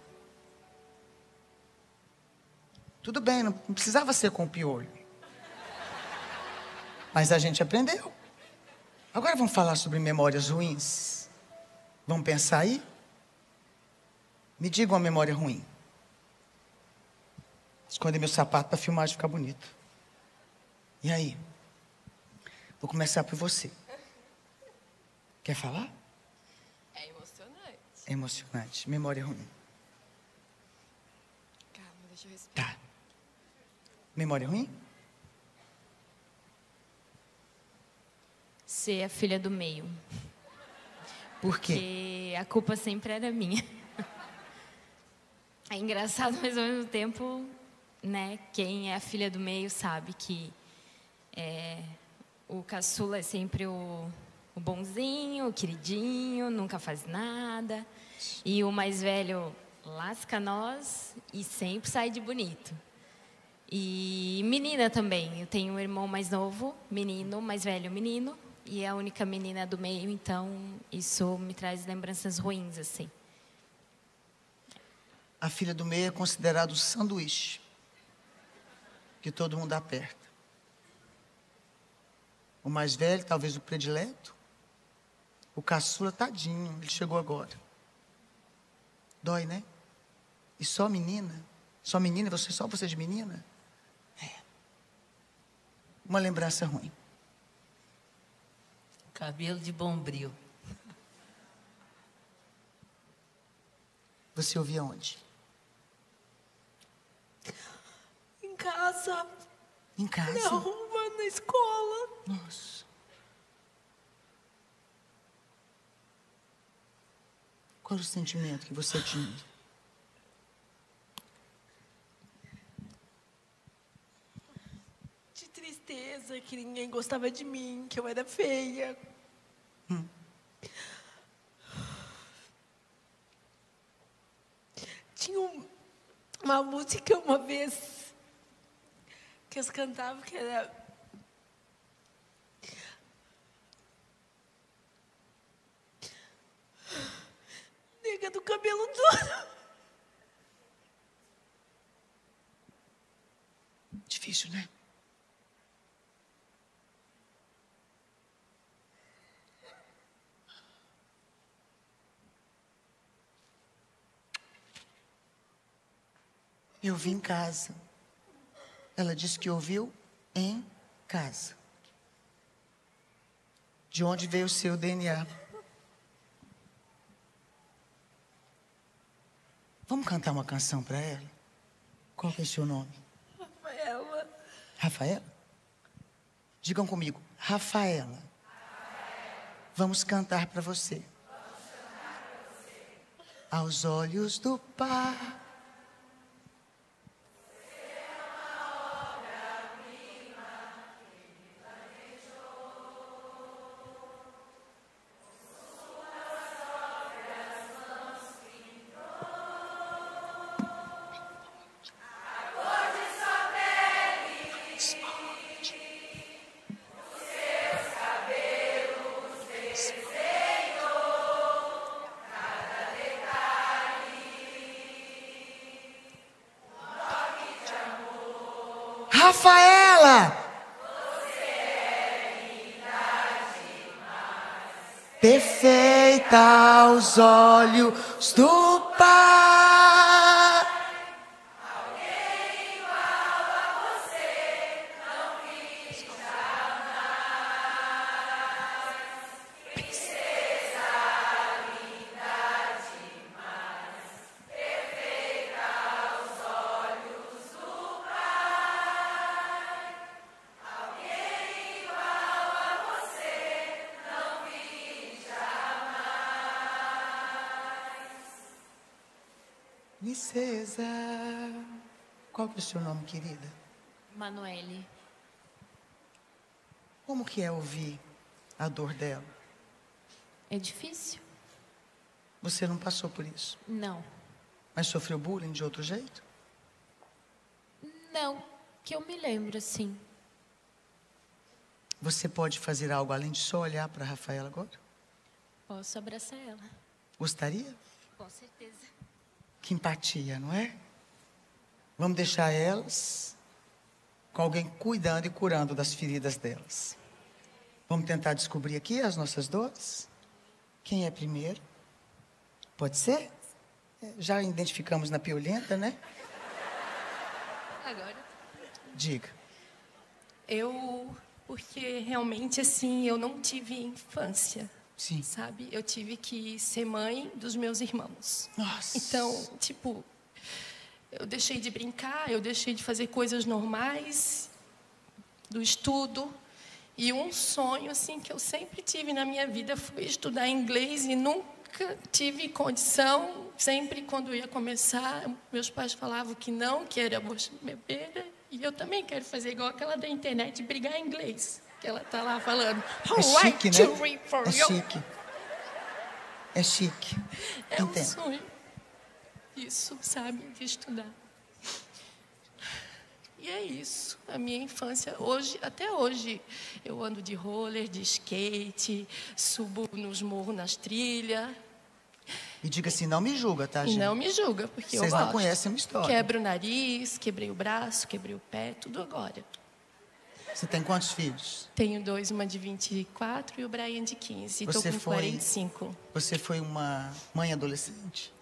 Tudo bem, não precisava ser com o piolho. Mas a gente aprendeu. Agora vamos falar sobre memórias ruins? Vamos pensar aí? Me diga uma memória ruim. Esconder meu sapato para a filmagem ficar bonito. E aí? Vou começar por você. Quer falar? É emocionante. É emocionante. Memória ruim. Calma, deixa eu respirar. Tá. Memória ruim? Ser a filha do meio. Por quê? Porque a culpa sempre era minha. É engraçado, mas ao mesmo tempo, né, quem é a filha do meio sabe que o caçula é sempre o bonzinho, o queridinho, nunca faz nada. E o mais velho lasca nós e sempre sai de bonito. E menina também. Eu tenho um irmão mais novo, menino, mais velho, menino. E é a única menina do meio, então isso me traz lembranças ruins, assim. A filha do meio é considerada o sanduíche que todo mundo aperta. O mais velho, talvez o predileto. O caçula, tadinho, ele chegou agora. Dói, né? E só menina? Só menina? Só você de menina? É. Uma lembrança ruim. Cabelo de bombril. Você ouvia onde? Em casa. Em casa? Na rua, na escola. Nossa. Qual era o sentimento que você tinha? De tristeza, que ninguém gostava de mim, que eu era feia. Tinha uma música uma vez que eles cantavam que era... Nega do cabelo duro. Difícil, né? Eu vi em casa. Ela disse que ouviu em casa. De onde veio o seu DNA? Vamos cantar uma canção para ela? Qual que é o seu nome? Rafaela. Rafaela? Digam comigo, Rafaela. Vamos cantar para você. Aos olhos do Pai. Rafaela! Perfeita aos olhos do Pai. Alguém igual a você não vi jamais. Princesa linda demais, perfeita aos olhos do Pai. Alguém igual a você não vi jamais. Princesa. Qual que é o seu nome, querida? Manoele. Como que é ouvir a dor dela. É difícil? Você não passou por isso, Não. mas sofreu bullying de outro jeito? Não, que eu me lembro, assim. Você pode fazer algo além de só olhar para a Rafaela agora? Posso abraçar ela. Gostaria? Com certeza. Que empatia, não é? Vamos deixar elas com alguém cuidando e curando das feridas delas. Vamos tentar descobrir aqui as nossas dores? Quem é primeiro? Pode ser? Já identificamos na piolenta, né? Agora. Diga. Porque realmente, assim, eu não tive infância, Sim. sabe? Eu tive que ser mãe dos meus irmãos. Nossa. Então, tipo, eu deixei de brincar, eu deixei de fazer coisas normais, do estudo. E um sonho, assim, que eu sempre tive na minha vida foi estudar inglês e nunca tive condição. Sempre, quando ia começar, meus pais falavam que não, que era bobeira. E eu também quero fazer igual aquela da internet, brigar em inglês. Que ela tá lá falando. É chique, né? É you. chique. É chique. É um Entendo. sonho. Isso, sabe? De estudar. E é isso. A minha infância, hoje, até hoje, eu ando de roller, de skate, subo nos morros, nas trilhas. E diga assim, não me julga, tá, gente? Não me julga, porque Vocês eu gosto. não conhecem a minha história. Quebro o nariz, quebrei o braço, quebrei o pé, tudo agora. Você tem quantos filhos? Tenho 2, uma de 24 e o Brian de 15. Estou Você com foi- 45. Você foi uma mãe adolescente?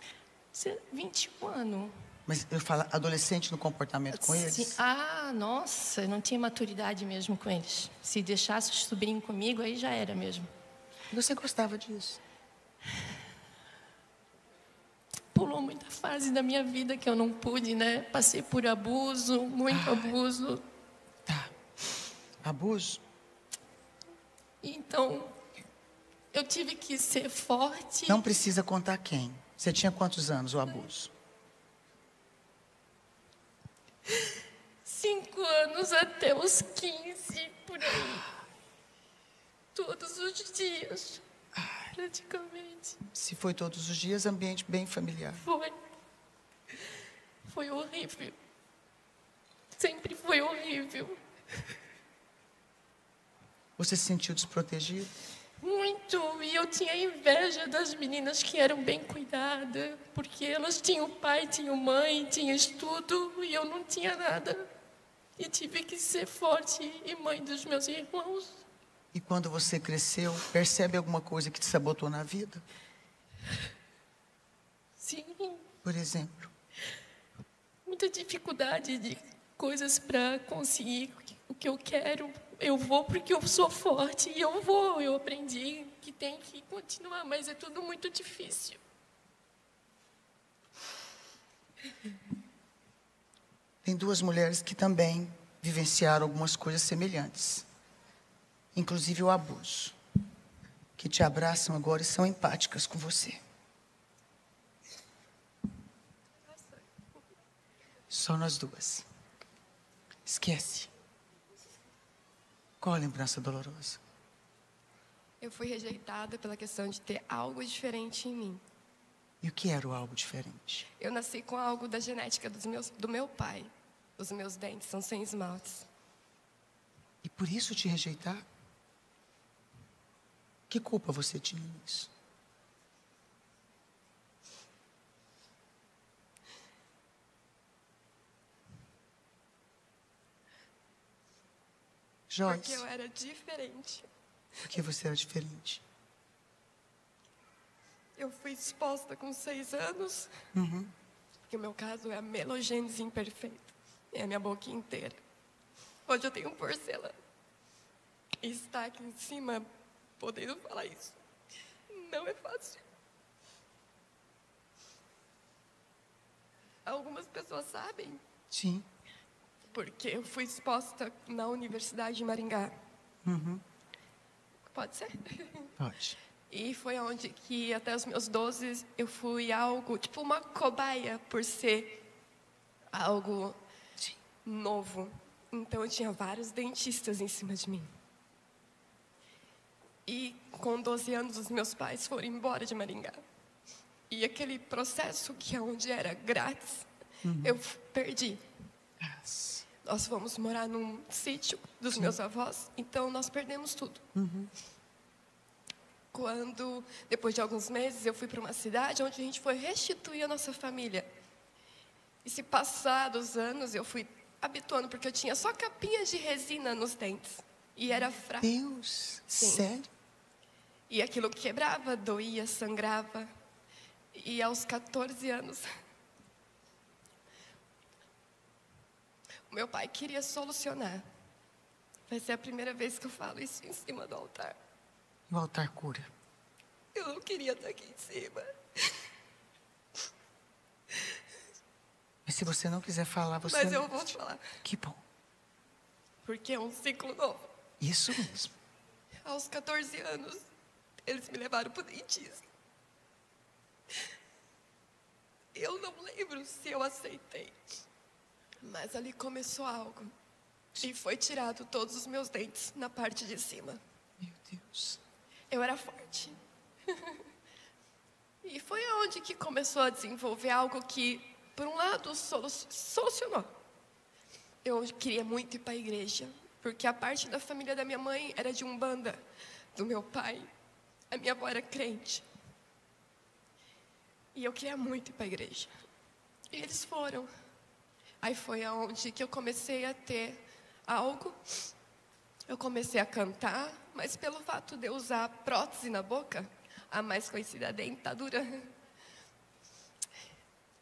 21 anos. Mas eu falo adolescente no comportamento com eles? Sim. Ah, nossa, eu não tinha maturidade mesmo com eles. Se deixasse o sobrinho comigo, aí já era mesmo. Você gostava disso? Pulou muita fase da minha vida que eu não pude, né? Passei por abuso, muito abuso. Tá. Abuso? Então, eu tive que ser forte. Não precisa contar quem. Você tinha quantos anos, o abuso? 5 anos até os 15, por aí. Todos os dias, praticamente. Se foi todos os dias, ambiente bem familiar. Foi. Foi horrível. Sempre foi horrível. Você se sentiu desprotegido? Muito. E eu tinha inveja das meninas que eram bem cuidadas, porque elas tinham pai, tinham mãe, tinham estudo, e eu não tinha nada. E tive que ser forte e mãe dos meus irmãos. E quando você cresceu, percebe alguma coisa que te sabotou na vida? Sim, Por exemplo? muita dificuldade de coisas para conseguir o que eu quero. Eu vou porque eu sou forte e eu vou. Eu aprendi que tem que continuar, mas é tudo muito difícil. Tem duas mulheres que também vivenciaram algumas coisas semelhantes. Inclusive o abuso. Que te abraçam agora e são empáticas com você. Só nós duas. Esquece. Qual a lembrança dolorosa? Eu fui rejeitada pela questão de ter algo diferente em mim. E o que era o algo diferente? Eu nasci com algo da genética do meu pai. Os meus dentes são sem esmaltes. E por isso te rejeitar? Que culpa você tinha nisso? Joyce, Porque eu era diferente. por que você era diferente? Eu fui exposta com 6 anos. Uhum. Porque o meu caso é a melogênese imperfeita. É a minha boca inteira. Hoje eu tenho porcelana. E estar aqui em cima, podendo falar isso, não é fácil. Algumas pessoas sabem, Sim. porque eu fui exposta na Universidade de Maringá. Uhum. Pode ser? Pode. E foi onde que até os meus 12 eu fui algo, tipo uma cobaia, por ser algo Sim. novo. Então eu tinha vários dentistas em cima de mim. E com 12 anos, os meus pais foram embora de Maringá. E aquele processo, que é onde era grátis, eu perdi. Nós fomos morar num sítio dos meus avós, então nós perdemos tudo. Quando, depois de alguns meses, eu fui para uma cidade onde a gente foi restituir a nossa família. E se passados anos, eu fui habituando, porque eu tinha só capinhas de resina nos dentes. E era fraco. Deus, Sim. sério? E aquilo quebrava, doía, sangrava. E aos 14 anos, o meu pai queria solucionar. Vai ser a primeira vez que eu falo isso em cima do altar. O altar cura. Eu não queria estar aqui em cima. Mas se você não quiser falar, você... Mas eu vou falar. Que bom. Porque é um ciclo novo. Isso mesmo. Aos 14 anos, eles me levaram para o dentista. Eu não lembro se eu aceitei. Mas ali começou algo. E foi tirado todos os meus dentes na parte de cima. Meu Deus. Eu era forte. E foi aonde que começou a desenvolver algo que, por um lado, solucionou. Eu queria muito ir para a igreja, porque a parte da família da minha mãe era de Umbanda, do meu pai. A minha avó era crente. E eu queria muito ir para a igreja. E eles foram. Aí foi aonde que eu comecei a ter algo. Eu comecei a cantar, mas pelo fato de eu usar prótese na boca, a mais conhecida dentadura,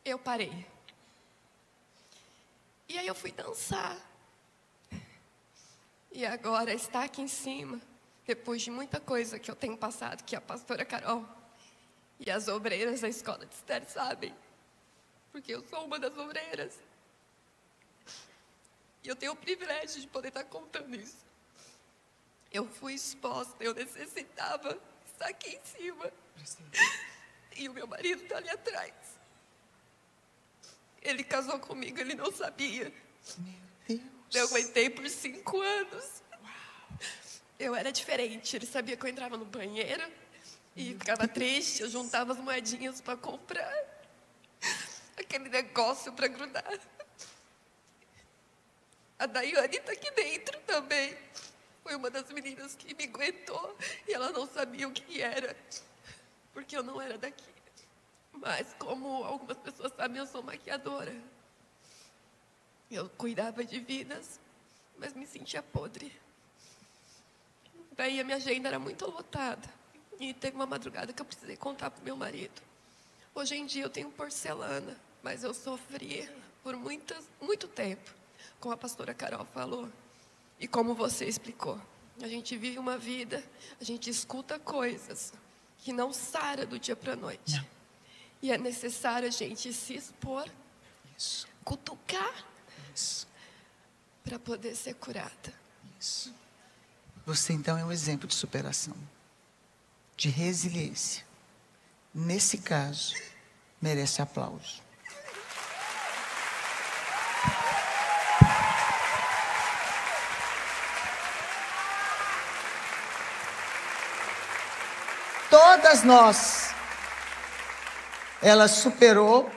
eu parei. E aí eu fui dançar. E agora está aqui em cima, depois de muita coisa que eu tenho passado, que a pastora Carol e as obreiras da escola de Esther sabem, porque eu sou uma das obreiras. E eu tenho o privilégio de poder estar contando isso. Eu fui exposta, eu necessitava estar aqui em cima. E o meu marido está ali atrás. Ele casou comigo, ele não sabia. Meu Deus. Eu aguentei por 5 anos. Eu era diferente. Ele sabia que eu entrava no banheiro e ficava triste. Eu juntava as moedinhas para comprar aquele negócio para grudar. A Daiane está aqui dentro também. Foi uma das meninas que me aguentou e ela não sabia o que era, porque eu não era daqui. Mas como algumas pessoas sabem, eu sou maquiadora. Eu cuidava de vidas, mas me sentia podre. Daí a minha agenda era muito lotada. E teve uma madrugada que eu precisei contar para o meu marido. Hoje em dia eu tenho porcelana, mas eu sofri por muito tempo, como a pastora Carol falou. E como você explicou, a gente vive uma vida, a gente escuta coisas que não sara do dia para a noite. Não. E é necessário a gente se expor, Isso. cutucar, Isso. para poder ser curada. Isso. Você então é um exemplo de superação, de resiliência. Nesse caso, merece aplauso. Todas nós, ela superou.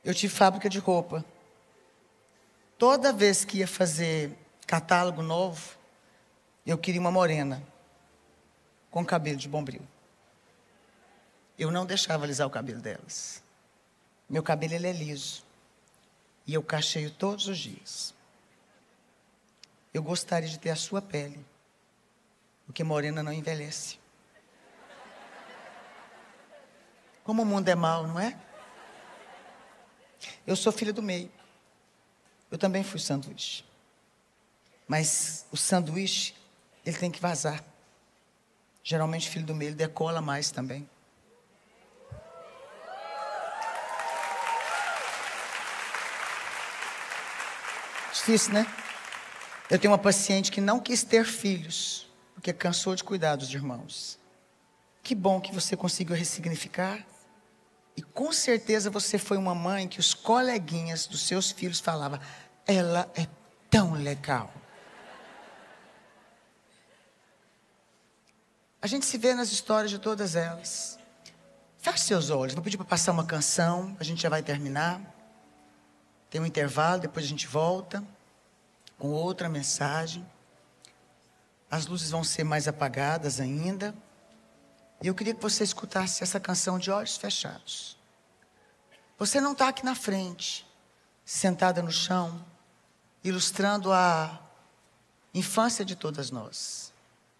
Eu tive fábrica de roupa. Toda vez que ia fazer catálogo novo, eu queria uma morena, com cabelo de bombril. Eu não deixava alisar o cabelo delas. Meu cabelo ele é liso. E eu cacheio todos os dias. Eu gostaria de ter a sua pele. Porque morena não envelhece. Como o mundo é mau, não é? Eu sou filha do meio. Eu também fui sanduíche. Mas o sanduíche, ele tem que vazar. Geralmente, filho do meio, ele decola mais também. Difícil, né? Eu tenho uma paciente que não quis ter filhos, porque cansou de cuidar dos irmãos. Que bom que você conseguiu ressignificar. E com certeza você foi uma mãe que os coleguinhas dos seus filhos falavam: ela é tão legal. A gente se vê nas histórias de todas elas. Feche seus olhos. Vou pedir para passar uma canção. A gente já vai terminar. Tem um intervalo, depois a gente volta com outra mensagem. As luzes vão ser mais apagadas ainda. E eu queria que você escutasse essa canção de olhos fechados. Você não está aqui na frente, sentada no chão, ilustrando a infância de todas nós.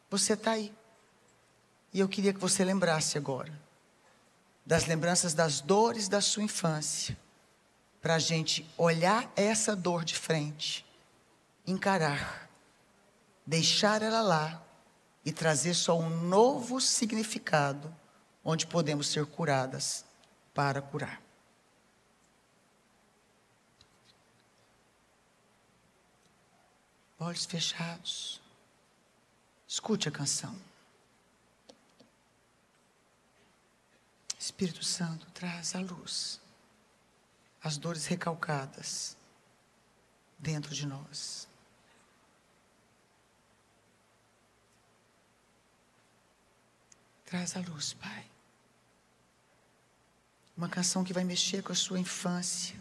Você está aí. E eu queria que você lembrasse agora das lembranças das dores da sua infância, para a gente olhar essa dor de frente, encarar, deixar ela lá e trazer só um novo significado, onde podemos ser curadas para curar. Olhos fechados. Escute a canção. Espírito Santo, traz a luz, as dores recalcadas dentro de nós. Traz a luz, Pai. Uma canção que vai mexer com a sua infância,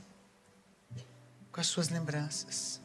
com as suas lembranças.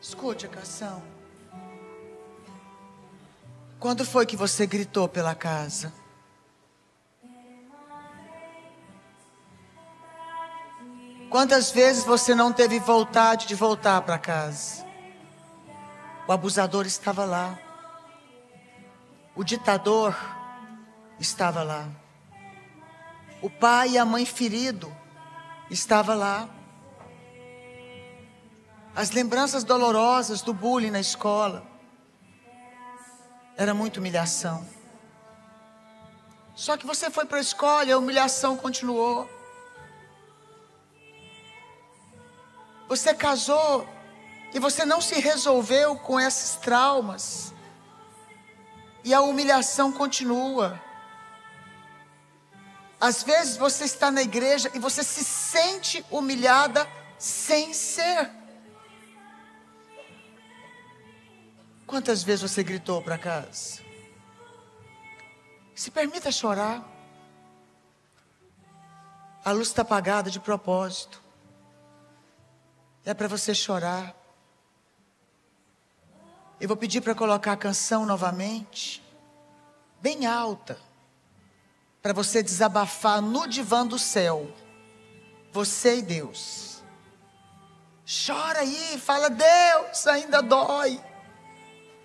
Escute a canção. Quando foi que você gritou pela casa? Quantas vezes você não teve vontade de voltar para casa? O abusador estava lá. O ditador estava lá. O pai e a mãe ferido estavam lá. As lembranças dolorosas do bullying na escola. Era muita humilhação. Só que você foi para a escola e a humilhação continuou. Você casou e você não se resolveu com esses traumas. E a humilhação continua. Às vezes você está na igreja e você se sente humilhada sem ser. Quantas vezes você gritou para casa? Se permita chorar. A luz está apagada de propósito. É para você chorar. Eu vou pedir para colocar a canção novamente, bem alta, para você desabafar no divã do céu, você e Deus. Chora aí, fala: Deus, ainda dói.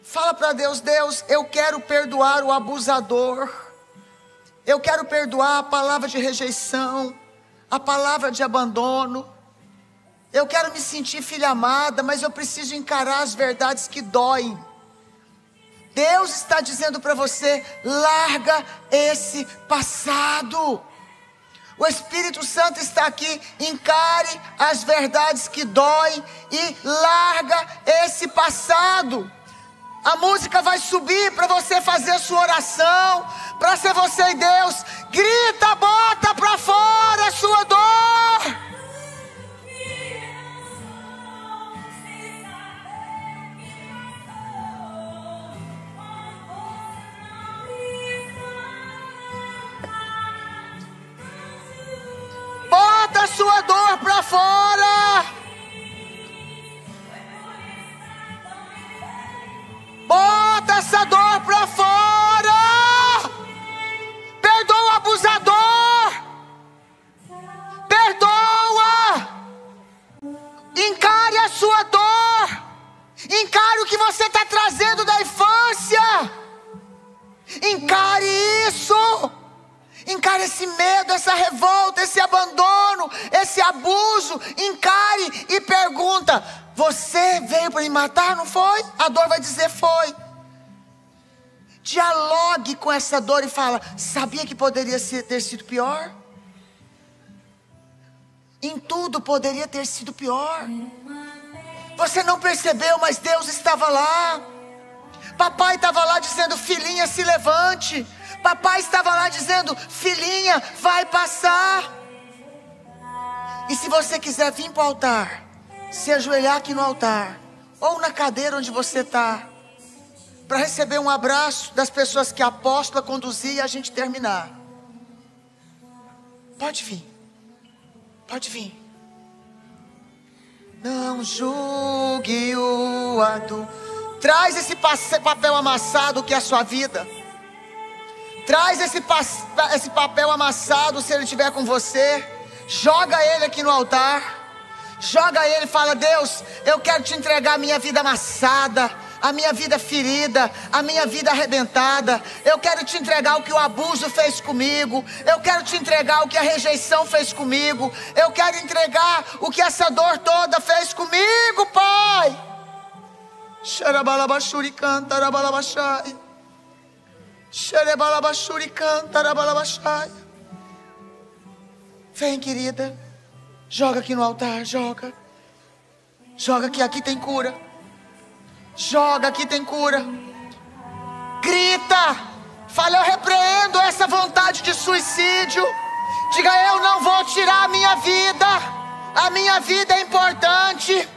Fala para Deus: Deus, eu quero perdoar o abusador. Eu quero perdoar a palavra de rejeição, a palavra de abandono. Eu quero me sentir filha amada, mas eu preciso encarar as verdades que doem. Deus está dizendo para você: larga esse passado. O Espírito Santo está aqui, encare as verdades que doem e larga esse passado. A música vai subir para você fazer a sua oração, para ser você e Deus. Grita, bota para fora a sua dor. Encare isso. Encare esse medo, essa revolta, esse abandono, esse abuso. Encare e pergunta: você veio para me matar, não foi? A dor vai dizer: foi. Dialogue com essa dor e fala: sabia que poderia ter sido pior? Em tudo poderia ter sido pior. Você não percebeu, mas Deus estava lá. Papai estava lá dizendo: filhinha, se levante. Papai estava lá dizendo: filhinha, vai passar. E se você quiser vir para o altar, se ajoelhar aqui no altar, ou na cadeira onde você está, para receber um abraço das pessoas que a apóstola conduzia e a gente terminar. Pode vir. Pode vir. Não julgue o adulto. Traz esse papel amassado que é a sua vida. Traz esse papel amassado, se ele estiver com você. Joga ele aqui no altar. Joga ele e fala: Deus, eu quero te entregar a minha vida amassada, a minha vida ferida, a minha vida arrebentada. Eu quero te entregar o que o abuso fez comigo. Eu quero te entregar o que a rejeição fez comigo. Eu quero entregar o que essa dor toda fez comigo, Pai. Xarabalabashuri canta, rabalabashai. Xarabalabashuri canta, rabalabashai. Vem, querida. Joga aqui no altar, joga. Joga que aqui tem cura. Joga, aqui tem cura. Grita. Fala: eu repreendo essa vontade de suicídio. Diga: eu não vou tirar a minha vida. A minha vida é importante.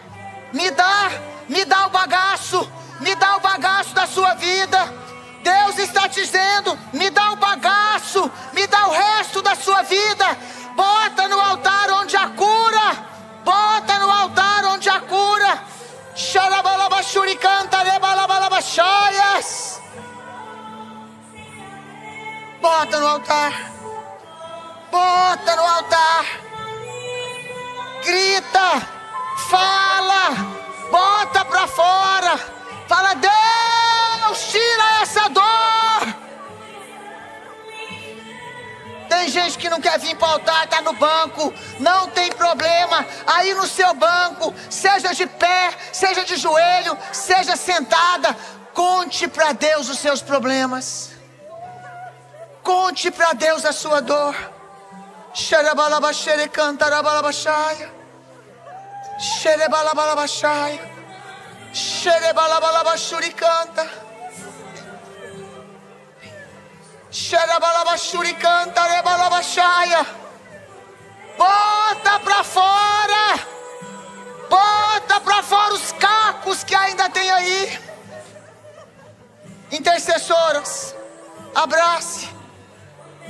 Me dá o bagaço. Me dá o bagaço da sua vida. Deus está te dizendo: me dá o bagaço. Me dá o resto da sua vida. Bota no altar onde a cura. Bota no altar onde a cura. Bota no altar. Bota no altar. Grita. Fala. Bota pra fora. Fala: Deus, tira essa dor. Tem gente que não quer vir para o altar, está no banco. Não tem problema. Aí no seu banco, seja de pé, seja de joelho, seja sentada, conte para Deus os seus problemas. Conte para Deus a sua dor. Xerebalabashere cantarabalabashaya. Xerebalabalabashaya. Xerebalabalabashuri canta. Xerabalabashuri canta, rebalabashaya. Bota pra fora. Bota pra fora os cacos que ainda tem aí. Intercessoras, abrace.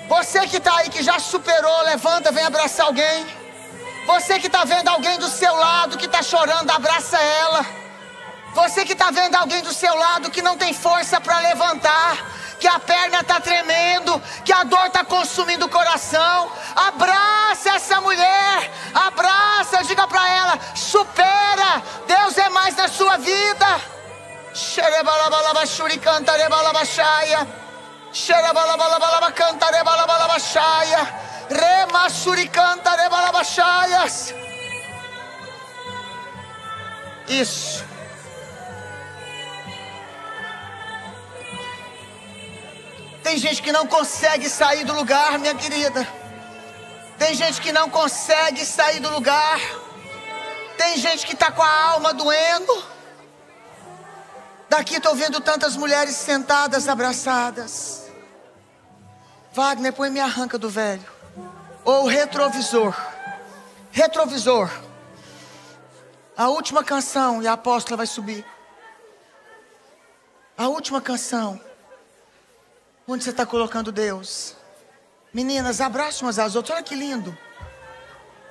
Você que está aí, que já superou, levanta, vem abraçar alguém. Você que está vendo alguém do seu lado que está chorando, abraça ela. Você que está vendo alguém do seu lado que não tem força para levantar, que a perna está tremendo, que a dor está consumindo o coração, abraça essa mulher, abraça, diga para ela: supera, Deus é mais na sua vida. Xerebalabalabashuri canta rebalabashaya. Xerebalabalaba canta rebalabashaya. Remassuri canta rebalabashayas. Isso. Tem gente que não consegue sair do lugar, minha querida. Tem gente que não consegue sair do lugar. Tem gente que está com a alma doendo. Daqui estou vendo tantas mulheres sentadas, abraçadas. Wagner, põe me arranca do velho. Ou retrovisor. Retrovisor. A última canção, e a apóstola vai subir. A última canção. Onde você está colocando Deus? Meninas, abraçam umas às outras. Olha que lindo.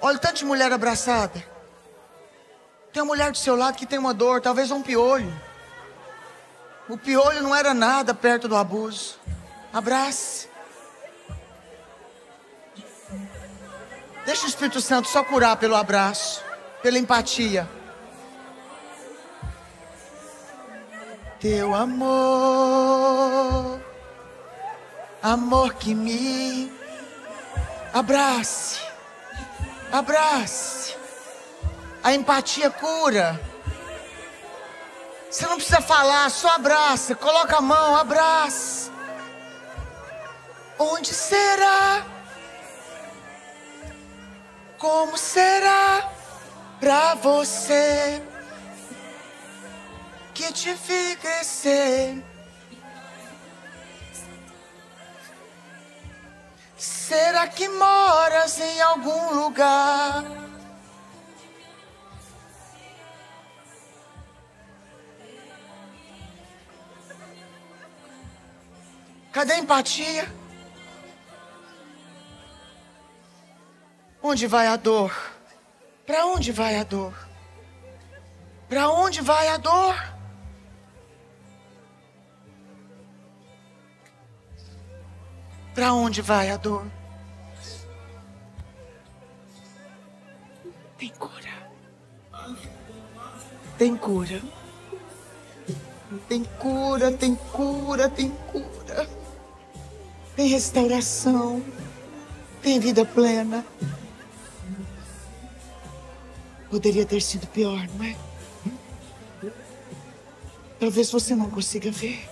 Olha o tanto de mulher abraçada. Tem uma mulher do seu lado que tem uma dor, talvez um piolho. O piolho não era nada perto do abuso. Abrace. Deixa o Espírito Santo só curar pelo abraço, pela empatia. Teu amor Amor que me abrace. Abrace. A empatia cura. Você não precisa falar, só abraça. Coloca a mão, abraça. Onde será? Como será pra você que te vi crescer? Será que moras em algum lugar? Cadê a empatia? Onde vai a dor? Para onde vai a dor? Para onde vai a dor? Para onde vai a dor? Tem cura. Tem cura. Tem cura, tem cura, tem cura. Tem restauração. Tem vida plena. Poderia ter sido pior, não é? Talvez você não consiga ver.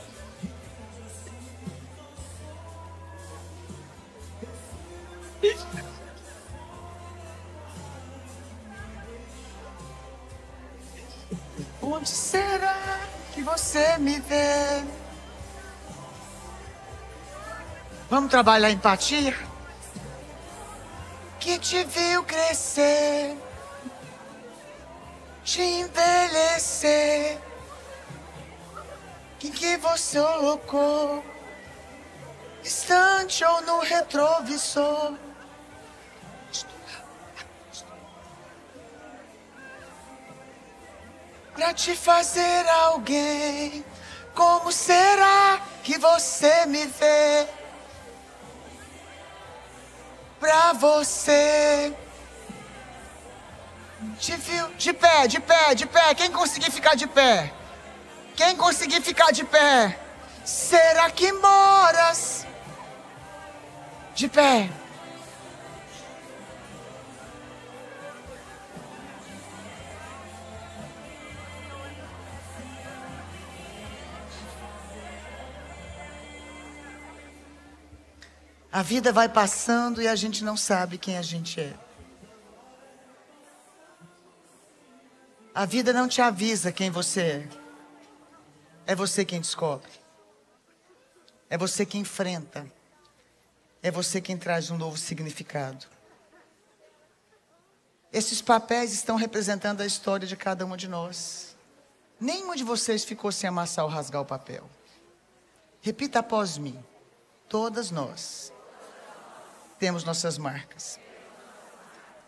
Onde será que você me vê? Vamos trabalhar a empatia? Que te viu crescer, te envelhecer, que você colocou, distante ou no retrovisor. Pra te fazer alguém, como será que você me vê? Pra você te viu de pé, de pé, de pé. Quem conseguir ficar de pé? Quem conseguir ficar de pé? Será que moras de pé? A vida vai passando e a gente não sabe quem a gente é. A vida não te avisa quem você é. É você quem descobre. É você quem enfrenta. É você quem traz um novo significado. Esses papéis estão representando a história de cada um de nós. Nenhum de vocês ficou sem amassar ou rasgar o papel. Repita após mim. Todas nós temos nossas marcas.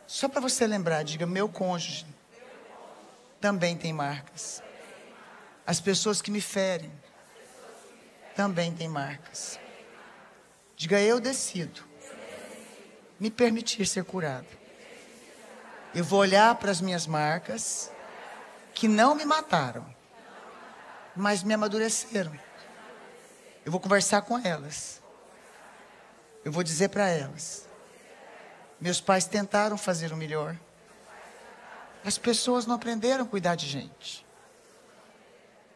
Só para você lembrar, diga: meu cônjuge também tem marcas. As pessoas que me ferem também têm marcas. Diga: eu decido me permitir ser curado. Eu vou olhar para as minhas marcas que não me mataram, mas me amadureceram. Eu vou conversar com elas. Eu vou dizer para elas: meus pais tentaram fazer o melhor. As pessoas não aprenderam a cuidar de gente.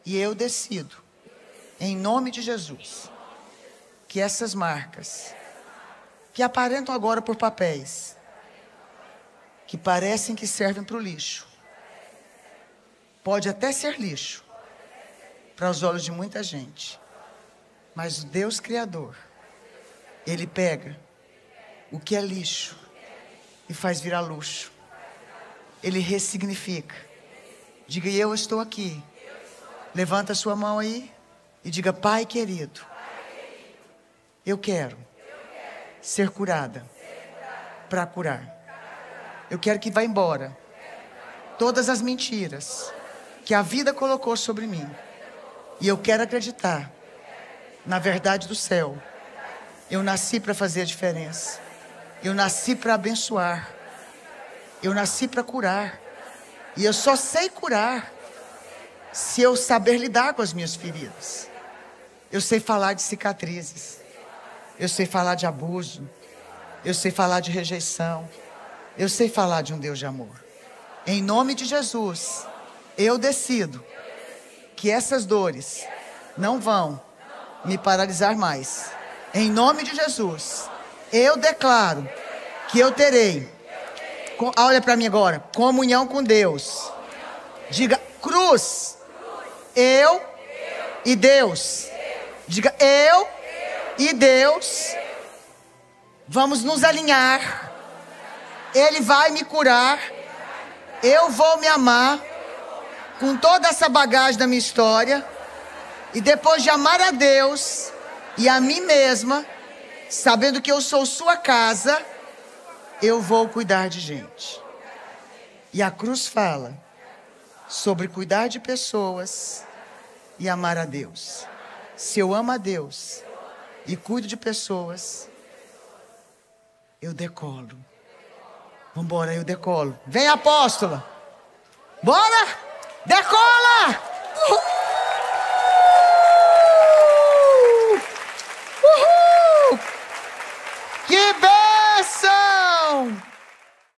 E eu decido, em nome de Jesus, que essas marcas, que aparentam agora por papéis, que parecem que servem para o lixo, pode até ser lixo para os olhos de muita gente, mas o Deus Criador, Ele pega o que é lixo e faz virar luxo. Ele ressignifica. Diga: eu estou aqui. Levanta a sua mão aí e diga: Pai querido, eu quero ser curada para curar. Eu quero que vá embora todas as mentiras que a vida colocou sobre mim. E eu quero acreditar na verdade do céu. Eu nasci para fazer a diferença. Eu nasci para abençoar. Eu nasci para curar. E eu só sei curar se eu saber lidar com as minhas feridas. Eu sei falar de cicatrizes. Eu sei falar de abuso. Eu sei falar de rejeição. Eu sei falar de um Deus de amor. Em nome de Jesus, eu decido que essas dores não vão me paralisar mais. Em nome de Jesus, eu declaro que eu terei, olha para mim agora, comunhão com Deus. Diga, cruz, eu e Deus. Diga, eu e Deus vamos nos alinhar. Ele vai me curar. Eu vou me amar com toda essa bagagem da minha história. E depois de amar a Deus e a mim mesma, sabendo que eu sou sua casa, eu vou cuidar de gente. E a cruz fala sobre cuidar de pessoas e amar a Deus. Se eu amo a Deus e cuido de pessoas, eu decolo. Vambora, eu decolo. Vem, apóstola. Bora! Decola! Uhul!